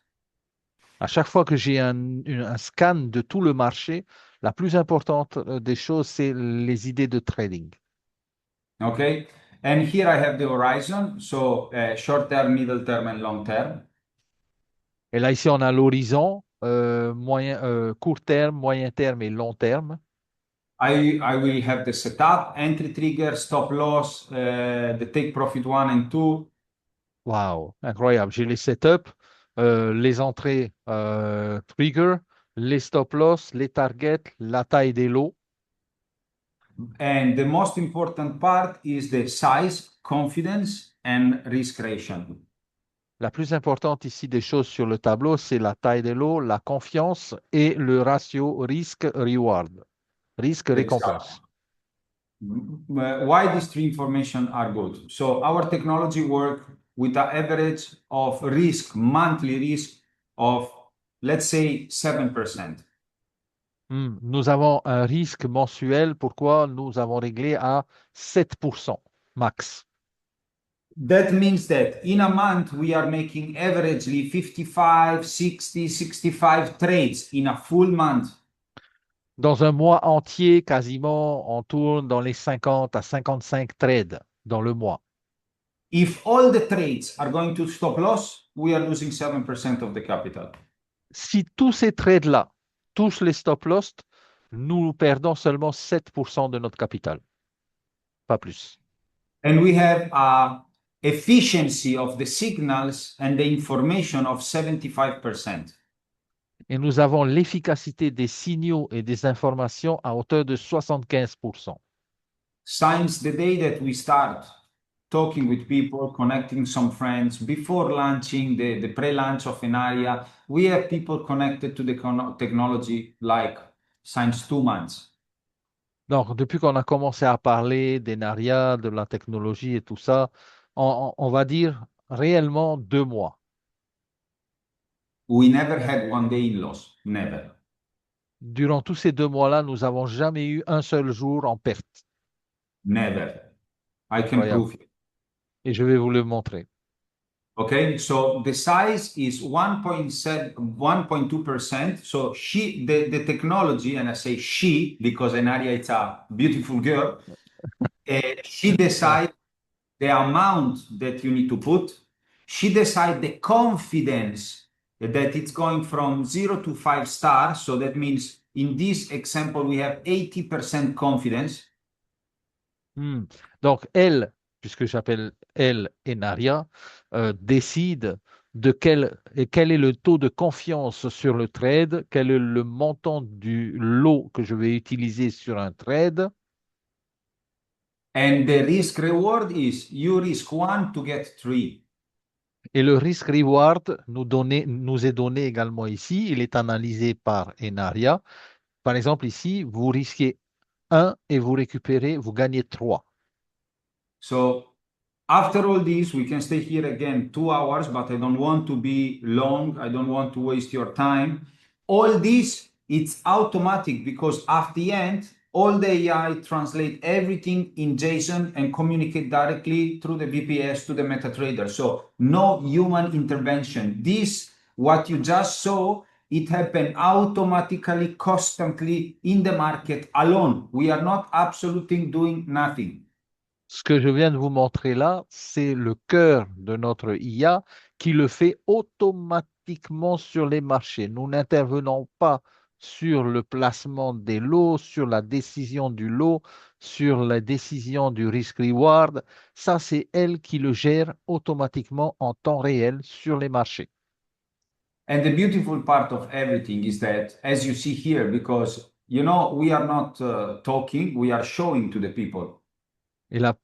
À chaque fois que j'ai un scan de tout le marché, la plus importante des choses, c'est les idées de trading. Okay, and here I have the horizon, so short term, middle term, and long term. Et là, ici, on a l'horizon, court terme, moyen terme et long terme. I will have the setup, entry trigger, stop loss, the take profit 1 and 2. Wow, incroyable. J'ai les setups, les entrées trigger, les stop loss, les targets, la taille des lots. And the most important part is the size, confidence, and risk ratio. La plus importante ici des choses sur le tableau, c'est la taille des lots, la confiance et le ratio risque-reward, risque-récompense. Why these three information are good? So our technology work with an average of risk, monthly risk of, let's say, 7%. Nous avons un risque mensuel. Pourquoi nous avons réglé à 7% max? That means that in a month, we are making averagely 55, 60, 65 trades in a full month. Dans un mois entier, quasiment, on tourne dans les 50 à 55 trades dans le mois. If all the trades are going to stop loss, we are losing 7% of the capital. Si tous ces trades-là touchent les stop loss, nous perdons seulement 7% de notre capital. Pas plus. And we have a efficiency of the signals and the information of 75%. Et nous avons l'efficacité des signaux et des informations à hauteur de 75%. Since the day that we start talking with people, connecting some friends, before launching the pre-launch of Enaria, we have people connected to the technology like since 2 months. Donc, depuis qu'on a commencé à parler d'Enaria, de la technologie et tout ça, on va dire réellement 2 mois. We never had one day in loss, never. Durant tous ces 2 mois-là, nous n'avons jamais eu un seul jour en perte. Never. I can Incroyable. prove it. Et je vais vous le montrer. Okay, so the size is 1.7, 1.2%. So the technology, and I say she because Enaria is a beautiful girl, she decides the amount that you need to put. She decides the confidence that it's going from 0 to 5 stars. So that means in this example, we have 80% confidence. Donc, elle, puisque j'appelle elle Enaria, décide de quel est le taux de confiance sur le trade, quel est le montant du lot que je vais utiliser sur un trade. And the risk reward is you risk 1 to get 3. Et le risk reward nous est donné également ici. Il est analysé par Enaria. Par exemple, ici, vous risquez 1 et vous gagnez 3. So after all this, we can stay here again 2 hours, but I don't want to be long. I don't want to waste your time. All this, it's automatic because at the end, all the AI translate everything in JSON and communicate directly through the VPS to the MetaTrader. So no human intervention. This, what you just saw, it happens automatically, constantly in the market alone. We are not absolutely doing nothing. Ce que je viens de vous montrer là, c'est le cœur de notre IA qui le fait automatiquement sur les marchés. Nous n'intervenons pas sur le placement des lots, sur la décision du lot, sur la décision du risk-reward. Ça, c'est elle qui le gère automatiquement en temps réel sur les marchés. And the beautiful part of everything is that, as you see here, because we are not talking, we are showing to the people. Et la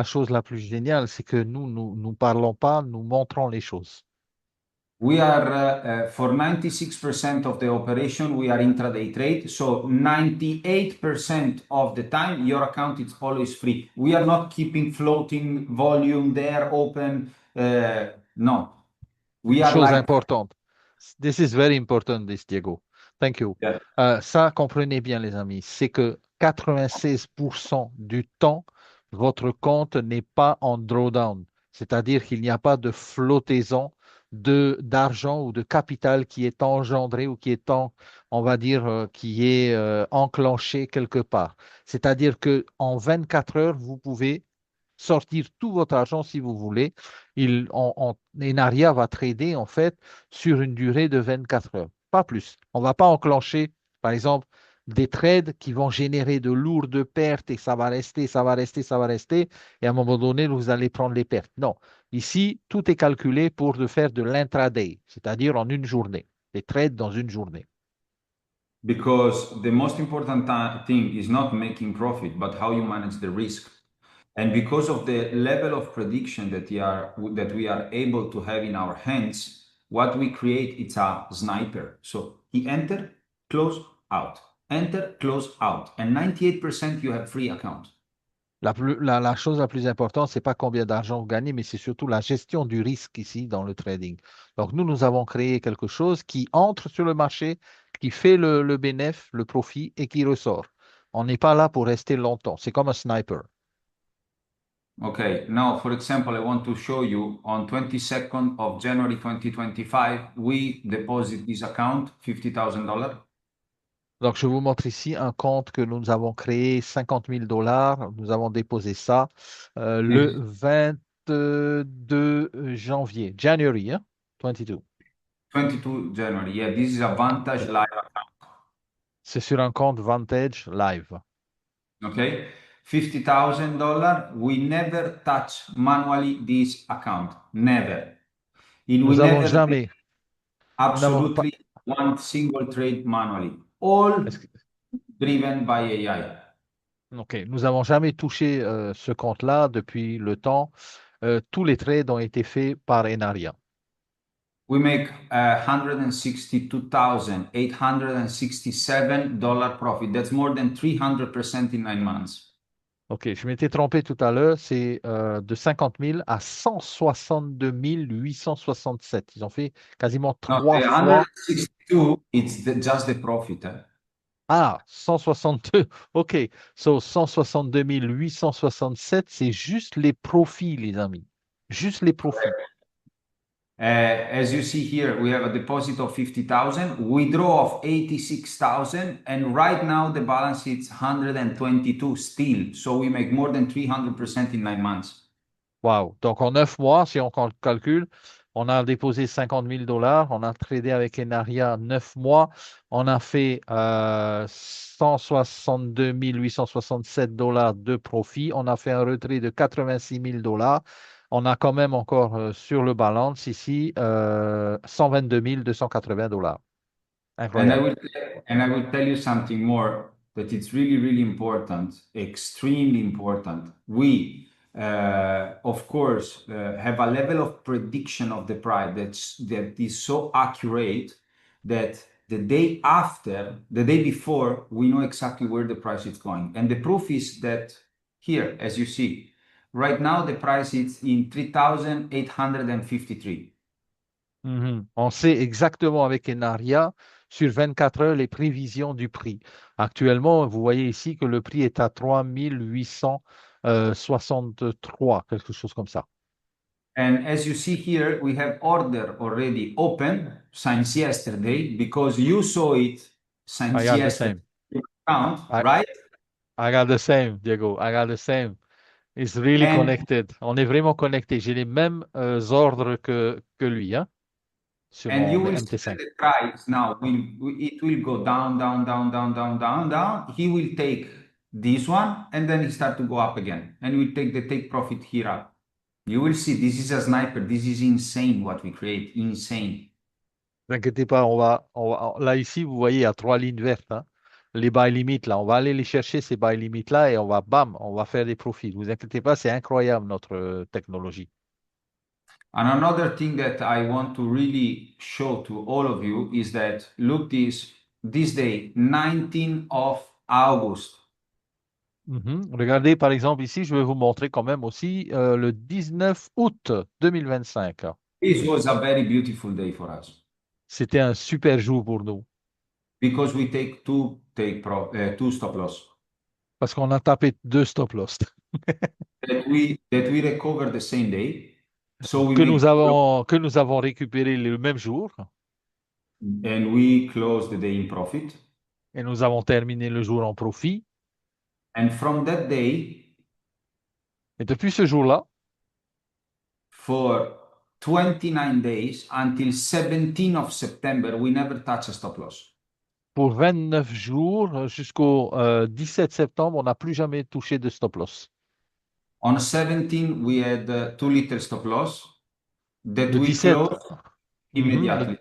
chose la plus géniale, c'est que nous parlons pas, nous montrons les choses. We are for 96% of the operation, we are intraday trade. So 98% of the time, your account is always free. We are not keeping floating volume there open. No, we Une are chose like, importante. This is very important, this Diego. Thank you. yeah. Ça, comprenez bien, les amis, c'est que 96% du temps, votre compte n'est pas en drawdown. C'est-à-dire qu'il n'y a pas de flottaison d'argent ou de capital qui est engendré ou qui est, on va dire, qui est enclenché quelque part. C'est-à-dire qu'en 24 heures, vous pouvez sortir tout votre argent si vous voulez. Enaria va trader en fait sur une durée de 24 heures, pas plus. On ne va pas enclencher, par exemple, des trades qui vont générer de lourdes pertes et ça va rester, ça va rester, ça va rester. Et à un moment donné, vous allez prendre les pertes. Non, ici, tout est calculé pour faire de l'intraday, c'est-à-dire en une journée, des trades dans une journée. Because the most important thing is not making profit, but how you manage the risk. And because of the level of prediction that we are able to have in our hands, what we create it's a sniper. So he enter, close, out, enter, close, out, and 98% you have free account. La chose la plus importante, c'est pas combien d'argent vous gagnez, mais c'est surtout la gestion du risque ici dans le trading. Donc, nous avons créé quelque chose qui entre sur le marché, qui fait le bénéfice, le profit et qui ressort. On n'est pas là pour rester longtemps. C'est comme un sniper. Okay, now for example, I want to show you on 22nd of January 2025, we deposit this account $50,000. Donc, je vous montre ici un compte que nous avons créé, $50,000. Nous avons déposé ça le 22 janvier, January, hein? 22. 22 January. Yeah, this is a Vantage Live account. C'est sur un compte Vantage Live. Okay, $50,000. We never touch manually this account. Never. And we Nous avons never jamais, nous n'avons pas, absolutely one single trade manually. All est-ce que- driven by AI. ok, nous n'avons jamais touché ce compte-là depuis le temps. Tous les trades ont été faits par Enaria. We make $162,867 profit. That's more than 300% in 9 months. Ok, je m'étais trompé tout à l'heure, c'est de 50 000 à 162 867. Ils ont fait quasiment No, 3 the fois. 162, it's just the profit. Ah, 162. Ok, so 162 867, c'est juste les profits, les amis. Juste les profits. As you see here, we have a deposit of 50,000, withdraw of 86,000, and right now the balance is 122 still. So we make more than 300% in 9 months. Wow. Donc, en 9 mois, si on calcule, on a déposé $50,000, on a tradé avec Enaria 9 mois, on a fait 162 867 dollars de profit, on a fait un retrait de 86 000 dollars. On a quand même encore sur le balance ici 122 280 dollars. Incroyable. And I will tell you something more that it's really, really important, extremely important. We, of course, have a level of prediction of the price that is so accurate that the day after, the day before, we know exactly where the price is going. And the proof is that here, as you see, right now the price is in 3,853. On sait exactement avec Enaria sur 24 heures les prévisions du prix. Actuellement, vous voyez ici que le prix est à 3 863, quelque chose comme ça. And as you see here, we have order already open since yesterday because you saw it since I got the yesterday. same. Count, I, right? I got the same, Diego. I got the same. It's really And connected. On est vraiment connecté. J'ai les mêmes ordres que lui, hein, sur and you mon will see that MT5. the price now it will go down, down, down, down, down, down, down. He will take this one and then he start to go up again, and we take the take profit here up. You will see this is a sniper. This is insane what we create. Insane. Ne vous inquiétez pas, là, ici, vous voyez, il y a 3 lignes vertes, hein. Les buy limits, là, on va aller les chercher, ces buy limits là, et bam, on va faire des profits. Ne vous inquiétez pas, c'est incroyable, notre technologie. And another thing that I want to really show to all of you is that look this day, 19th of August. Regardez, par exemple, ici, je vais vous montrer quand même aussi le 19 août 2025. This was a very beautiful day for us C'était un super jour pour nous, because we take two stop loss parce qu'on a tapé 2 stop loss that we recover the same day. So we que make nous avons récupéré le même jour, and we close the day in profit. et nous avons terminé le jour en profit. And from that day, Et depuis ce jour-là, for 29 days until 17th of September, we never touch a stop loss. pour 29 jours, jusqu'au 17 septembre, on n'a plus jamais touché de stop loss. On 17, we had 2 little stop loss that Le we 17, closed immediately.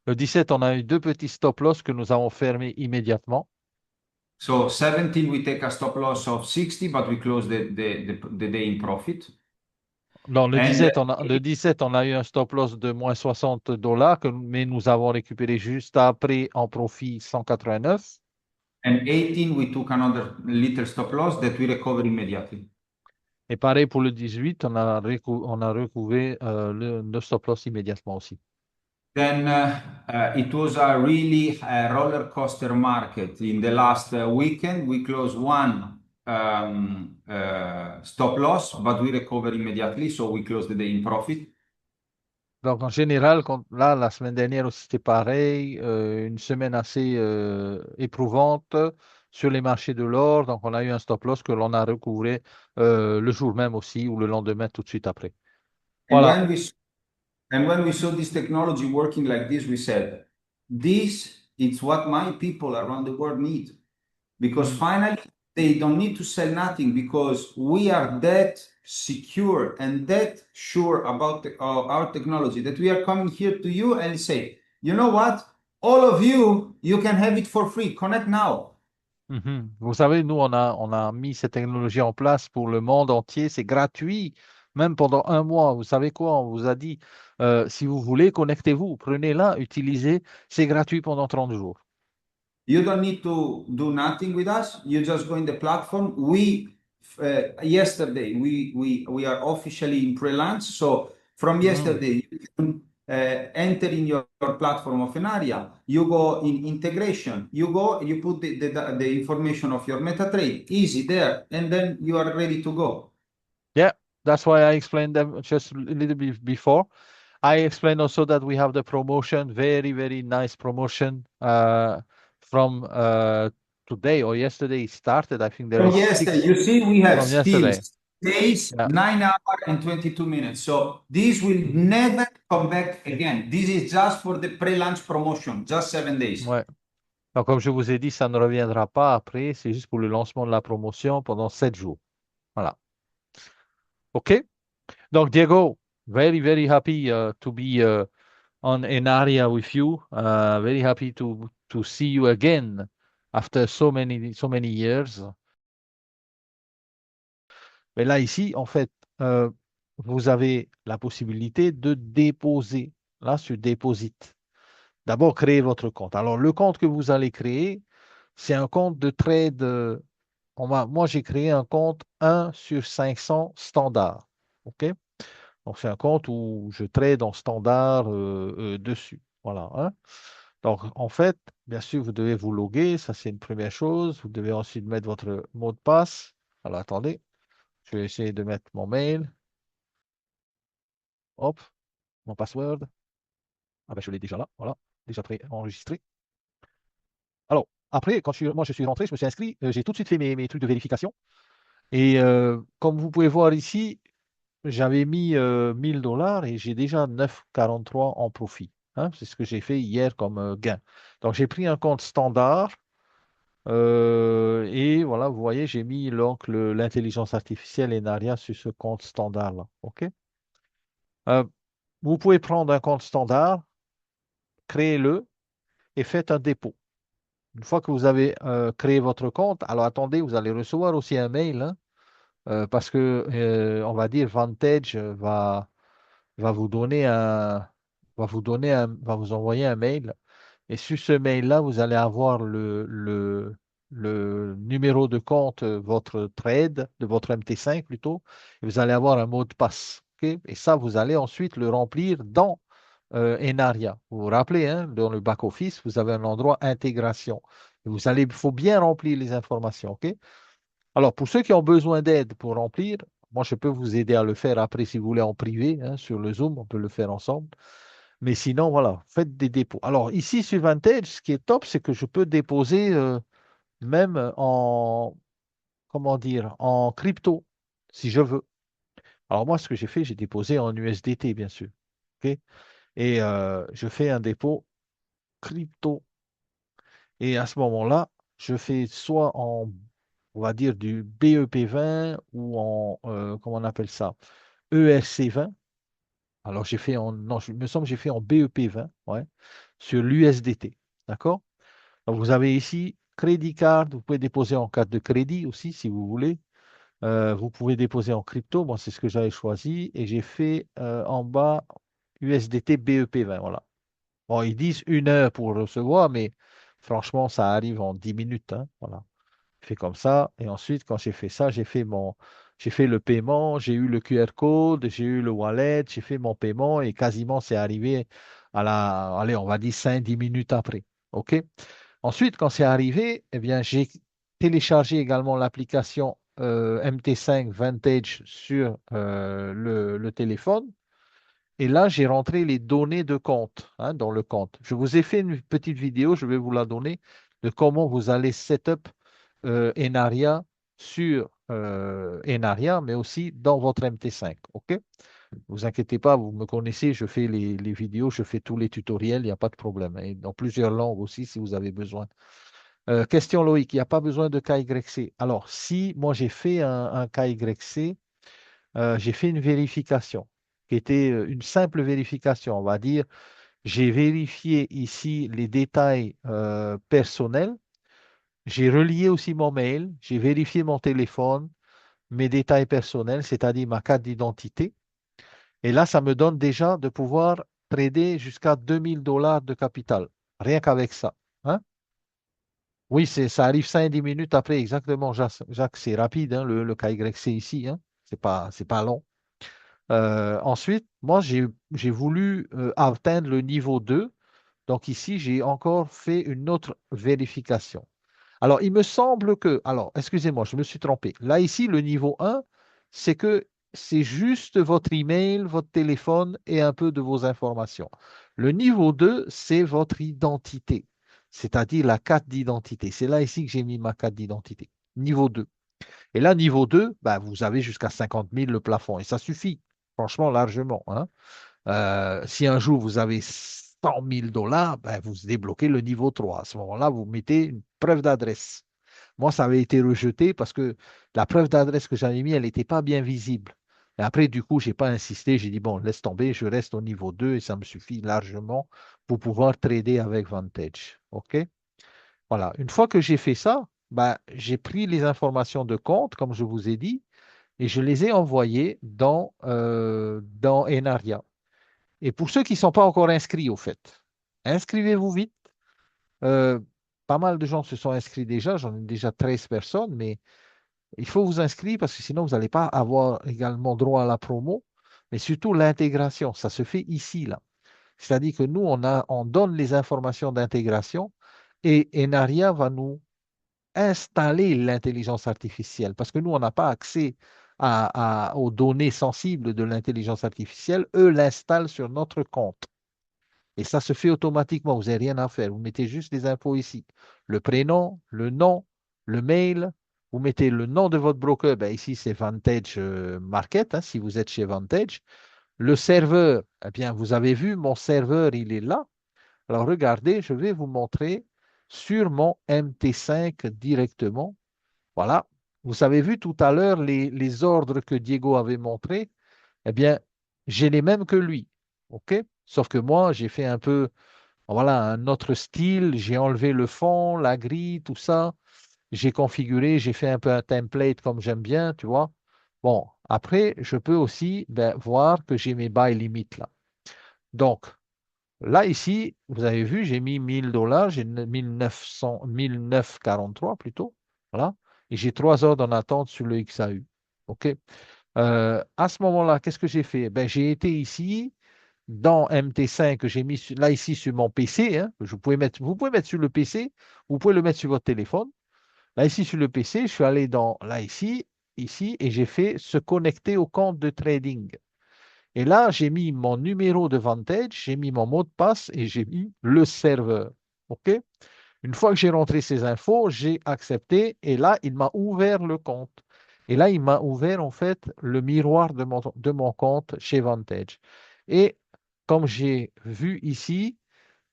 Le 17, on a eu 2 petits stop loss que nous avons fermés immédiatement. So 17, we take a stop loss of 60, but we close the day in profit. Non, le And 17, on a eu un stop loss de moins $60, mais nous avons récupéré juste après en profit 189. and 18, we took another little stop loss that we recover immediately. Et pareil pour le 18, on a recouvré le stop loss immédiatement aussi. Then it was a really roller coaster market. In the last weekend, we closed one stop loss, but we recover immediately, so we closed the day in profit. Donc, en général, là, la semaine dernière aussi, c'était pareil, une semaine assez éprouvante sur les marchés de l'or. Donc, on a eu un stop loss que l'on a recouvré le jour même aussi ou le lendemain tout de suite après. Voilà. And when we saw this technology working like this, we said, this is what my people around the world need. Because finally, they don't need to sell nothing because we are that secure and that sure about our technology that we are coming here to you and say, you know what? All of you can have it for free. Connect now. Vous savez, nous, on a mis cette technologie en place pour le monde entier. C'est gratuit, même pendant 1 mois. Vous savez quoi? On vous a dit, si vous voulez, connectez-vous, prenez-la, utilisez. C'est gratuit pendant 30 jours. You don't need to do nothing with us. You just go in the platform. Yesterday we are officially in pre-launch. So from yesterday you can enter in your platform of Enaria. You go in integration. You put the information of your MetaTrader easy there, and then you are ready to go. Yeah, that's why I explained them just a little bit before. I explained also that we have the promotion, very, very nice promotion from today or yesterday it started. I think there From is yesterday, 6 you see, we have from still yesterday. days, Yeah. 9 hours and 22 minutes. So this will never come back again. This is just for the pre-launch promotion, just 7 days. Ouais. Donc, comme je vous ai dit, ça ne reviendra pas après. C'est juste pour le lancement de la promotion pendant 7 jours. Voilà. OK. Donc, Diego, very, very happy to be on Enaria with you. Very happy to see you again after so many years. Mais là, ici, en fait, vous avez la possibilité de déposer, là, sur Deposit. D'abord, créer votre compte. Alors, le compte que vous allez créer, c'est un compte de trade. Moi, j'ai créé un compte 1 sur 500 standard. OK? Donc, c'est un compte où je trade en standard dessus. Voilà, hein. Donc, en fait, bien sûr, vous devez vous loguer. Ça, c'est une première chose. Vous devez ensuite mettre votre mot de passe. Alors, attendez. Je vais essayer de mettre mon mail. Hop, mon password. Ah ben, je l'ai déjà là, voilà, déjà enregistré. Alors, après, moi je suis rentré, je me suis inscrit, j'ai tout de suite fait mes trucs de vérification. Et comme vous pouvez voir ici, j'avais mis 1000 $ et j'ai déjà 9,43 en profit, hein. C'est ce que j'ai fait hier comme gain. Donc, j'ai pris un compte standard et voilà, vous voyez, j'ai mis donc l'intelligence artificielle Enaria sur ce compte standard-là. OK? Euh, vous pouvez prendre un compte standard, créez-le et faites un dépôt. Une fois que vous avez créé votre compte, alors attendez, vous allez recevoir aussi un mail, hein, parce que on va dire Vantage va vous donner va vous envoyer un mail. Et sur ce mail-là, vous allez avoir le numéro de compte, votre trade, de votre MT5 plutôt, et vous allez avoir un mot de passe. OK? Et ça, vous allez ensuite le remplir dans Enaria. Vous vous rappelez, hein, dans le back-office, vous avez un endroit intégration. Et il faut bien remplir les informations. OK? Alors, pour ceux qui ont besoin d'aide pour remplir, moi, je peux vous aider à le faire après si vous voulez en privé, hein, sur le Zoom, on peut le faire ensemble. Mais sinon, voilà, faites des dépôts. Alors, ici, sur Vantage, ce qui est top, c'est que je peux déposer même comment dire, en crypto, si je veux. Alors, moi, ce que j'ai fait, j'ai déposé en USDT, bien sûr. OK? Et je fais un dépôt crypto. Et à ce moment-là, je fais soit en, on va dire, du BEP20 ou en, comment on appelle ça, ERC20. Alors, j'ai fait en, non, il me semble que j'ai fait en BEP20, ouais, sur l'USDT. D'accord? Donc, vous avez ici crédit card, vous pouvez déposer en carte de crédit aussi si vous voulez. Vous pouvez déposer en crypto, moi c'est ce que j'avais choisi et j'ai fait en bas USDT BEP20. Voilà. Bon, ils disent 1 heure pour recevoir, mais franchement, ça arrive en 10 minutes, hein. Voilà. Je fais comme ça et ensuite, quand j'ai fait ça, j'ai fait le paiement, j'ai eu le QR code, j'ai eu le wallet, j'ai fait mon paiement et quasiment c'est arrivé allez, on va dire 5-10 minutes après. OK? Ensuite, quand c'est arrivé, eh bien, j'ai téléchargé également l'application MT5 Vantage sur le téléphone. Et là, j'ai rentré les données de compte, hein, dans le compte. Je vous ai fait une petite vidéo, je vais vous la donner, de comment vous allez setup Enaria sur Enaria, mais aussi dans votre MT5. OK? Ne vous inquiétez pas, vous me connaissez, je fais les vidéos, je fais tous les tutoriels, il n'y a pas de problème. Et dans plusieurs langues aussi, si vous avez besoin. Question Loïc, il n'y a pas besoin de KYC. Alors, si moi j'ai fait un KYC, j'ai fait une vérification qui était une simple vérification, on va dire. J'ai vérifié ici les détails personnels. J'ai relié aussi mon mail. J'ai vérifié mon téléphone, mes détails personnels, c'est-à-dire ma carte d'identité. Et là, ça me donne déjà de pouvoir trader jusqu'à 2000 $ de capital. Rien qu'avec ça, hein. Oui, ça arrive 5-10 minutes après, exactement, Jacques, c'est rapide, hein, le KYC ici, hein. C'est pas long. Ensuite, moi, j'ai voulu atteindre le niveau 2. Donc ici, j'ai encore fait une autre vérification. Alors, il me semble que, alors, excusez-moi, je me suis trompé. Là, ici, le niveau 1, c'est que c'est juste votre email, votre téléphone et un peu de vos informations. Le niveau 2, c'est votre identité, c'est-à-dire la carte d'identité. C'est là ici que j'ai mis ma carte d'identité. Niveau 2. Et là, niveau 2, bah, vous avez jusqu'à 50 000 le plafond. Et ça suffit, franchement, largement, hein. Si un jour vous avez 100 000 $, ben, vous débloquez le niveau 3. À ce moment-là, vous mettez une preuve d'adresse. Moi, ça avait été rejeté parce que la preuve d'adresse que j'avais mis, elle n'était pas bien visible. Et après, du coup, je n'ai pas insisté. J'ai dit, bon, laisse tomber, je reste au niveau 2 et ça me suffit largement pour pouvoir trader avec Vantage. OK? Voilà. Une fois que j'ai fait ça, ben, j'ai pris les informations de compte, comme je vous ai dit, et je les ai envoyées dans Enaria. Et pour ceux qui ne sont pas encore inscrits, au fait, inscrivez-vous vite. Euh, Pas mal de gens se sont inscrits déjà, j'en ai déjà 13 personnes, mais il faut vous inscrire parce que sinon, vous n'allez pas avoir également droit à la promo, mais surtout l'intégration. Ça se fait ici, là. C'est-à-dire que nous, on donne les informations d'intégration et Enaria va nous installer l'intelligence artificielle parce que nous, on n'a pas accès aux données sensibles de l'intelligence artificielle, eux l'installent sur notre compte. Et ça se fait automatiquement, vous n'avez rien à faire. Vous mettez juste les infos ici. Le prénom, le nom, le mail. Vous mettez le nom de votre broker. Ben ici, c'est Vantage Market, hein, si vous êtes chez Vantage. Le serveur, eh bien, vous avez vu, mon serveur, il est là. Alors, regardez, je vais vous montrer sur mon MT5 directement. Voilà. Vous avez vu tout à l'heure les ordres que Diego avait montrés. Eh bien, j'ai les mêmes que lui. OK? Sauf que moi, j'ai fait un peu, voilà, un autre style. J'ai enlevé le fond, la grille, tout ça. J'ai configuré, j'ai fait un peu un template comme j'aime bien, tu vois. Bon, après, je peux aussi voir que j'ai mes buy limits là. Donc, là, ici, vous avez vu, j'ai mis 1000 $, j'ai 1943 plutôt. Voilà. Et j'ai 3 ordres en attente sur le XAU. OK? À ce moment-là, qu'est-ce que j'ai fait? Ben, j'ai été ici dans MT5 que j'ai mis là ici sur mon PC. Hein, vous pouvez mettre sur le PC, vous pouvez le mettre sur votre téléphone. Là ici sur le PC, je suis allé dans là ici, et j'ai fait se connecter au compte de trading. Et là, j'ai mis mon numéro de Vantage, j'ai mis mon mot de passe et j'ai mis le serveur. OK? Une fois que j'ai rentré ces infos, j'ai accepté et là, il m'a ouvert le compte. Et là, il m'a ouvert en fait le miroir de mon compte chez Vantage. Et comme j'ai vu ici,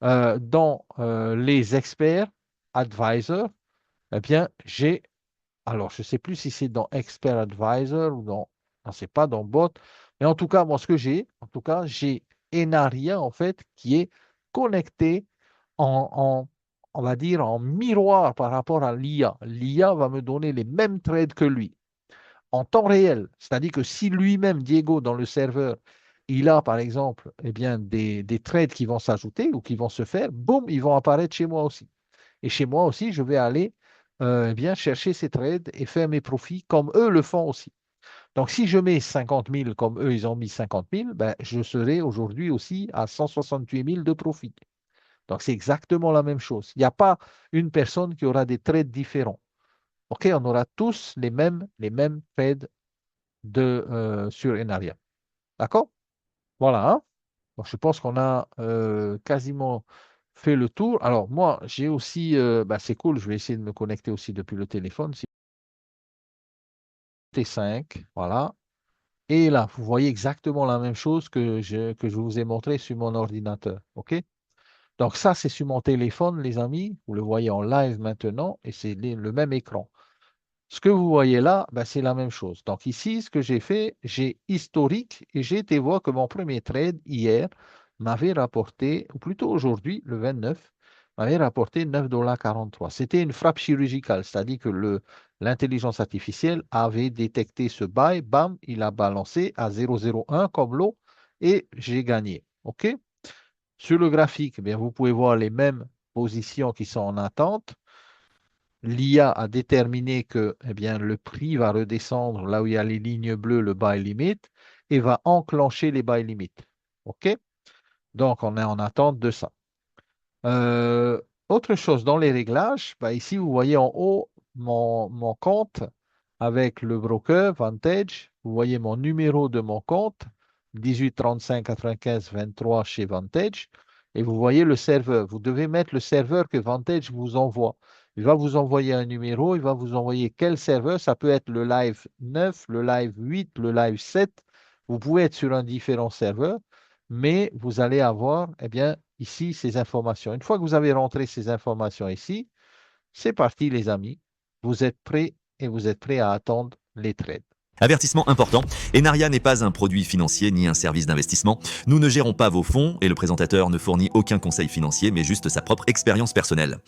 dans les experts, advisors, eh bien, alors je ne sais plus si c'est dans Expert Advisor ou dans, non, c'est pas dans Bot, mais en tout cas, moi, j'ai Enaria en fait qui est connecté en, on va dire, en miroir par rapport à l'IA. L'IA va me donner les mêmes trades que lui en temps réel. C'est-à-dire que si lui-même, Diego, dans le serveur, il a par exemple eh bien, des trades qui vont s'ajouter ou qui vont se faire, boum, ils vont apparaître chez moi aussi. Et chez moi aussi, je vais aller eh bien, chercher ces trades et faire mes profits comme eux le font aussi. Donc, si je mets 50 000 comme eux, ils ont mis 50 000, ben, je serai aujourd'hui aussi à 168 000 de profit. Donc, c'est exactement la même chose. Il n'y a pas une personne qui aura des trades différents. OK, on aura tous les mêmes trades sur Enaria. D'accord? Voilà. Hein. Donc, je pense qu'on a quasiment fait le tour. Alors, moi, j'ai aussi, c'est cool, je vais essayer de me connecter aussi depuis le téléphone. T5, voilà. Et là, vous voyez exactement la même chose que je vous ai montré sur mon ordinateur. OK? Donc, ça, c'est sur mon téléphone, les amis. Vous le voyez en live maintenant et c'est le même écran. Ce que vous voyez là, c'est la même chose. Donc ici, ce que j'ai fait, j'ai historique et j'ai été voir que mon premier trade hier m'avait rapporté, ou plutôt aujourd'hui, le 29, m'avait rapporté 9,43 $. C'était une frappe chirurgicale, c'est-à-dire que l'intelligence artificielle avait détecté ce buy, bam, il a balancé à 0,01 comme l'eau et j'ai gagné. OK? Sur le graphique, vous pouvez voir les mêmes positions qui sont en attente. L'IA a déterminé que le prix va redescendre là où il y a les lignes bleues, le buy limit, et va enclencher les buy limits. OK? Donc, on est en attente de ça. Autre chose, dans les réglages, ici, vous voyez en haut mon compte avec le broker Vantage. Vous voyez mon numéro de mon compte, 18 35 95 23 chez Vantage. Et vous voyez le serveur. Vous devez mettre le serveur que Vantage vous envoie. Il va vous envoyer un numéro, il va vous envoyer quel serveur. Ça peut être le live 9, le live 8, le live 7. Vous pouvez être sur un différent serveur, mais vous allez avoir ici ces informations. Une fois que vous avez rentré ces informations ici, c'est parti les amis. Vous êtes prêts et vous êtes prêts à attendre les trades. Avertissement important, Enaria n'est pas un produit financier ni un service d'investissement. Nous ne gérons pas vos fonds et le présentateur ne fournit aucun conseil financier mais juste sa propre expérience personnelle.